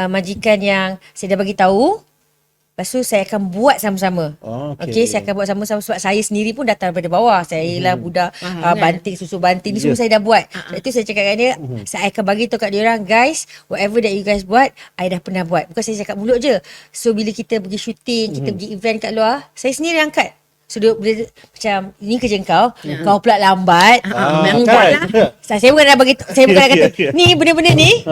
majikan yang saya dah bagi tahu. Lepas tu saya akan buat sama-sama. Okay, saya akan buat sama-sama sebab saya sendiri pun datang daripada bawah. Saya ialah budak banting, susu banting ni semua saya dah buat. Sebab itu saya cakap dengan dia, saya akan bagi tahu kat dia orang, guys, whatever that you guys buat, I dah pernah buat. Bukan saya cakap mulut je. So bila kita pergi shooting, kita pergi event kat luar, saya sendiri angkat. So dia macam, ini kerja kau, kau pula lambat. Kan? Saya bukan nak bagi, saya bukan nak kata, ni benda-benda ni,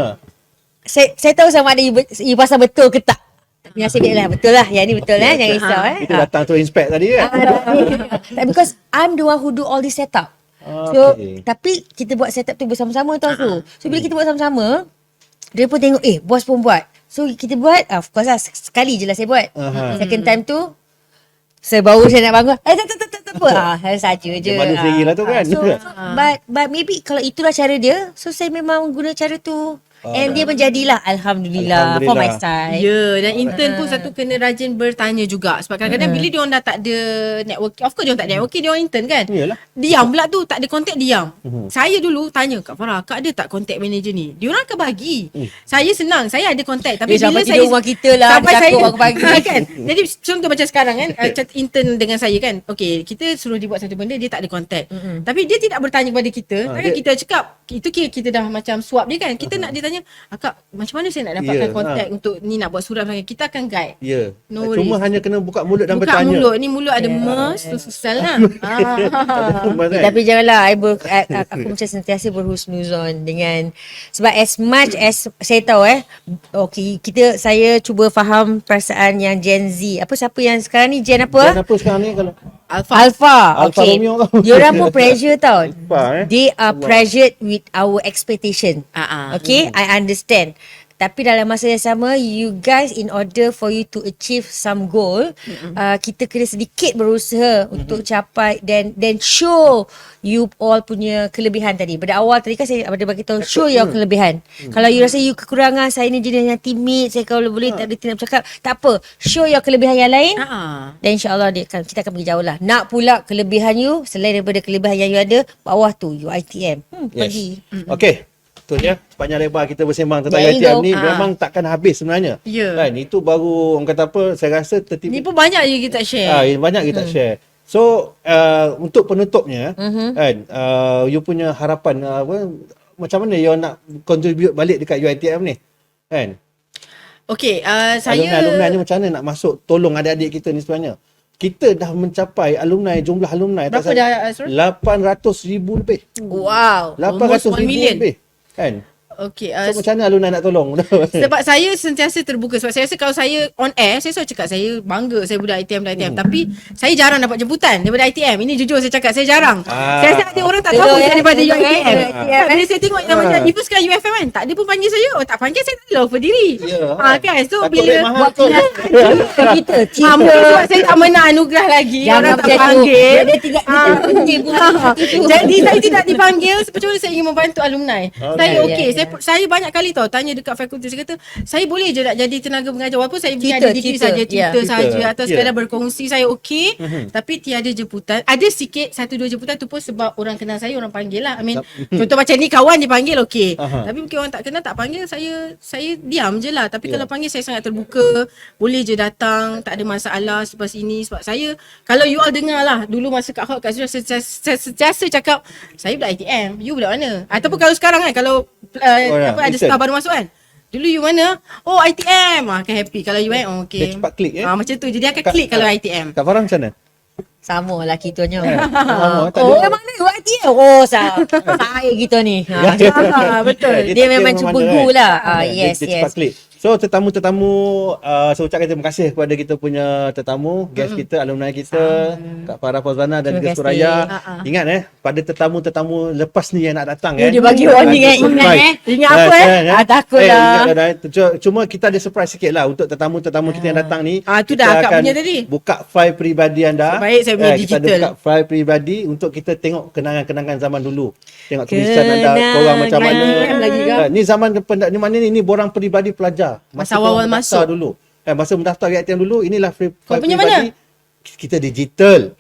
saya tahu sama ada you pasal betul ke tak. Nasib baik lah, betul lah. Yang ni betul lah, jangan risau. Kita datang tu inspect tadi kan? Because I'm the one who do all this setup. So, tapi kita buat setup tu bersama-sama tau tu. So, bila kita buat sama-sama, dia pun tengok, bos pun buat. So, kita buat, of course lah, sekali je lah saya buat. Second time tu, sebaru saya nak bangun, tak apa. Saja je. Dia malu sendiri lah tu kan? So, but maybe kalau itulah cara dia, so saya memang guna cara tu. And dia menjadilah Alhamdulillah for my side. Ya, dan intern pun satu kena rajin bertanya juga. Sebab kadang-kadang bila dia orang dah tak ada networking, of course dia orang tak ada networking, dia orang intern kan. Yalah. Diam pula tu, tak ada contact, diam. Saya dulu tanya Kak Farah, Kak ada tak contact manager ni? Dia orang akan bagi. Saya senang, saya ada contact. Tapi bila sampai saya tidur rumah kita lah, sampai saya bangun pagi kan. Jadi contoh macam sekarang kan, intern dengan saya kan. Okay, kita suruh dia buat satu benda, dia tak ada contact. Tapi dia tidak bertanya kepada kita. Takkan kita cakap, itu kita dah macam suap dia kan. Kita nak dia tanya tanya, akak macam mana saya nak dapatkan kontak untuk ni nak buat surat, kita akan guide. Ya. No Cuma worries. hanya kena buka mulut dan Buka bertanya. mulut, ni mulut ada mas tu susah lah. Tapi janganlah aku macam sentiasa berhusnuzon dengan, sebab as much as saya tahu saya cuba faham perasaan yang Gen Z. Siapa yang sekarang ni Gen apa? Dan apa sekarang ni kalau Alpha. Alpha Okay. Romeo. Diorang pun pressure tau. Alpha, They are pressured with our expectation. Okay, I understand. Tapi dalam masa yang sama, you guys in order for you to achieve some goal, kita kena sedikit berusaha untuk capai dan show you all punya kelebihan tadi. Pada awal tadi kan saya ada bagi tahu show your kelebihan. Kalau you rasa you kekurangan, saya ni jenis yang timid, saya kalau boleh tak ada tidak bercakap, tak apa. Show your kelebihan yang lain. Dan insya-Allah kita akan pergi jauh lah. Nak pula kelebihan you selain daripada kelebihan yang you ada, bawah tu you ITM. Pergi. Okey. Tu dia, sepanjang lebar kita bersembang tentang There you ITM go. ni memang takkan habis sebenarnya. Ya. Kan, itu baru orang kata apa, saya rasa Ni pun banyak je kita share. banyak kita share. So, untuk penutupnya, kan, you punya harapan macam mana you nak contribute balik dekat UiTM ni? Kan? Okey, saya Alumni ni macam mana nak masuk tolong adik-adik kita ni sebenarnya? Kita dah mencapai jumlah alumni berapa dah, Azrul? 800,000 lebih. Wow. 800,000 1 million. lebih. Kan? Okey, So macam mana alumni nak tolong? sebab saya sentiasa terbuka. Sebab saya rasa kalau saya on air, saya selalu cakap saya bangga saya budak ITM. Tapi saya jarang dapat jemputan daripada ITM. Ini jujur saya cakap, saya jarang. Saya rasa ada orang tak tahu saya daripada UiTM. Bila saya tengok yang macam even sekarang UFM kan, tak ada pun panggil saya. Tak panggil saya tak ada offer diri. Kan? So Takut bila duit mahal tu. Kita sebab saya tak menang anugerah lagi. Orang tak panggil. Dia tidak Jadi saya tidak dipanggil. Sebetulnya saya ingin membantu alumni. Saya okey. Saya banyak kali tahu tanya dekat fakulti, saya kata saya boleh je nak jadi tenaga pengajar walaupun saya punya ada degree saja, tutor saja atau sekadar berkongsi, saya okey. Tapi tiada jemputan. Ada sikit 1-2 jemputan tu pun sebab orang kenal saya, orang panggil lah. I mean, contoh macam ni kawan dipanggil okey. Tapi mungkin orang tak kenal tak panggil, saya diam je lah. Tapi kalau panggil saya sangat terbuka. Boleh je datang, tak ada masalah sebab ini. Sebab saya, kalau you all dengar lah, dulu masa kat Hot kat Zura, saya sentiasa cakap saya budak ITM, you budak mana? Ataupun kalau sekarang kan, kalau ada staff baru masuk kan, dulu you mana? Oh ITM. Akan happy. Kalau you okay. Dia cepat klik macam tu. Jadi akan klik kalau ITM. Kak Farah macam mana? sama lah kita nya. tak Oh, ada. yang mana UiTM? Oh, saya kita ni. Betul. Dia memang cuba go lah. Yes, dia yes. cepat klik. So tetamu-tetamu, saya ucapkan terima kasih kepada kita punya tetamu, guest kita, alumni kita, Kak Farah Fauzana dan juga Terima Suraya. kasih. Ingat pada tetamu-tetamu lepas ni yang nak datang Dia bagi warning ingat Ingat apa takutlah. Cuma kita ada surprise sikit lah untuk tetamu-tetamu kita yang datang ni. Tu Kita dah akak akan punya tadi. buka file peribadi anda. Baik, saya punya Kita ada digital. buka file peribadi untuk kita tengok kenangan-kenangan zaman dulu. Tengok tulisan anda, korang macam mana. lagi kan? Ni zaman ni mana ni borang peribadi pelajar. Masa awal-awal korang mendaftar masuk. dulu. Masa mendaftar UiTM dulu, inilah file Kau punya peribadi. Kita digital.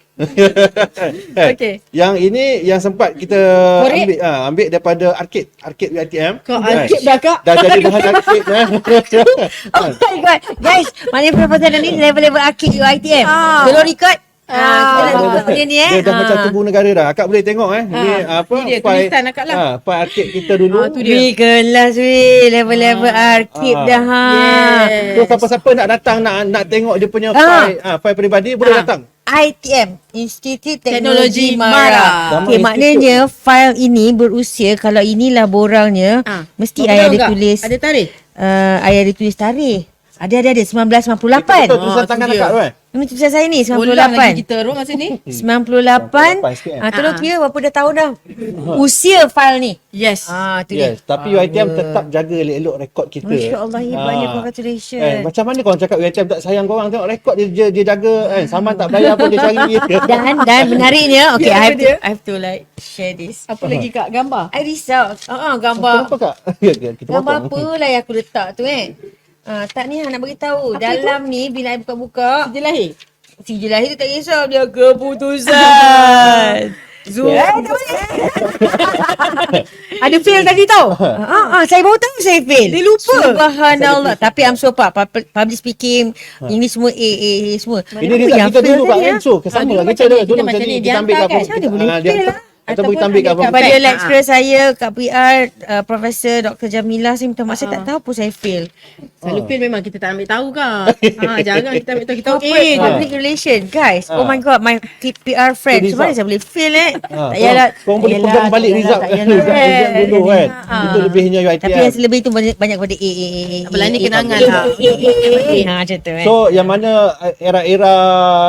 Okey. Yang ini yang sempat kita Korek. ambil daripada arcade UiTM. Kau arcade dah kak? Dah jadi bahan arcade. Oh my god. Guys, mana proposal ni level-level arcade UiTM. Belum record. Kita nak record benda ni Dia dah macam tubuh negara dah. Akak boleh tengok ni apa Ni dia, tulisan akak lah. file arcade kita dulu. Tu dia. Wih, kelas weh. Level-level arcade dah. Yes. So siapa-siapa nak datang nak tengok dia punya file peribadi boleh datang. ITM, Institut Teknologi Teknologi Mara. Mara. Nama Okay, maknanya file ini berusia, kalau inilah borangnya, mesti Kau ayah tahu ada tak? tulis, Ada tarikh? ayah ada tulis tarikh. Ada 1998. Betul tulisan tu tangan dia. akak tu Ini tulisan saya ni, Ulang lagi 98. kita roll masa ni. 98. sikit, Terus kira berapa dah tahun dah usia file ni. Yes. Tu dia. Yes, tapi UiTM tetap jaga elok-elok rekod kita. Masya Allah, hebatnya. Congratulations. Macam mana korang cakap UiTM tak sayang korang, tengok rekod dia jaga Saman tak bayar pun dia cari. Dan menariknya, okay, Ya, I have to like share this. Apa lagi kak? Gambar? I risau. Gambar. Kenapa kak? Kita Gambar potong. apa lah yang aku letak tu tak ni nak bagi tahu. Dalam ni bila I buka-buka, Sijil lahir? sijil lahir tu tak risau, dia keputusan. Zoom. Ada fail tadi tau. Saya baru tahu saya fail. Dia lupa. Subhanallah. Tapi I'm so proud. Public speaking, English semua A semua. Ini result kita dulu Kak Enso. Sama lah. dulu Kita macam ni, dulu kita macam macam ni. ni. Kita ambil Dia kat hantar kan? Macam mana boleh fail lah? Ataupun kita ambil kat ambil kat Kepada Back. lecturer saya kat PR, Profesor Dr. Jamila, saya minta maaf, saya tak tahu apa saya fail. Selalu pin memang kita tak ambil tahu kan. Jarang kita ambil tahu. Kita Corporate public relation, guys. Oh my god, my PR friend. So, Macam mana saya boleh fail Ah, Tak payahlah. Korang boleh tak pegang balik tak result tak result dulu kan. Itu lebihnya UiTM. Tapi yang selebih tu banyak pada A. Apalah ni kenangan lah. Macam tu kan. So yang mana era-era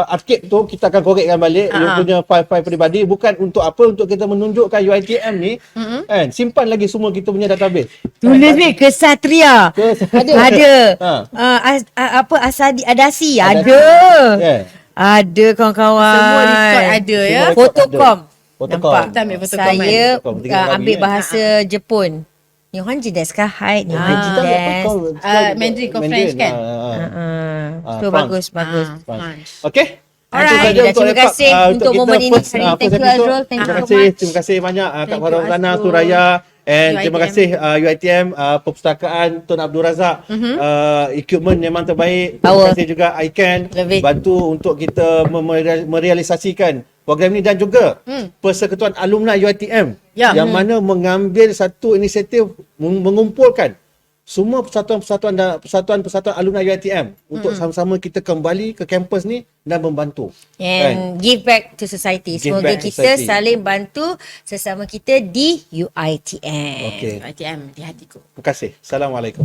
arcade tu kita akan korekkan balik you punya file-file peribadi, bukan untuk apa, untuk kita menunjukkan UiTM ni kan, simpan lagi semua kita punya database. Tulis ni Kesatria. Ada. Apa Adasi. Ada. Yeah. Ada kawan-kawan. Semua record ada ya. Semua Fotocom. Fotocom. Nampak? Kita ambil fotocom Saya kan? Fotocom, tiga kali, ambil kan? bahasa Jepun. Nihonji desu ka? Hai, nihonji Kita ambil apa desu. kau? Mandarin kau French kan? So France. bagus. Okay. Alright, Itu saja terima untuk wrap-up, kasih untuk kita momen ini. first, Thank first you episode. Azrul. Thank you Terima so kasih, much. terima kasih banyak Kak Thank Farah you, Sana, Azrul. Suraya, and terima UiTM. kasih UiTM, Perpustakaan Tun Abdul Razak, equipment memang terbaik. Terima Power. kasih juga ICANN Love it. bantu untuk kita merealisasikan program ini, dan juga Persekutuan Alumni UiTM Ya. yang mana mengambil satu inisiatif mengumpulkan semua persatuan-persatuan alumni UiTM untuk sama-sama kita kembali ke kampus ni dan membantu. And give back to society. Give Semoga back to kita society. saling bantu sesama kita di UiTM. Okey. ITM di hatiku. Terima kasih. Assalamualaikum.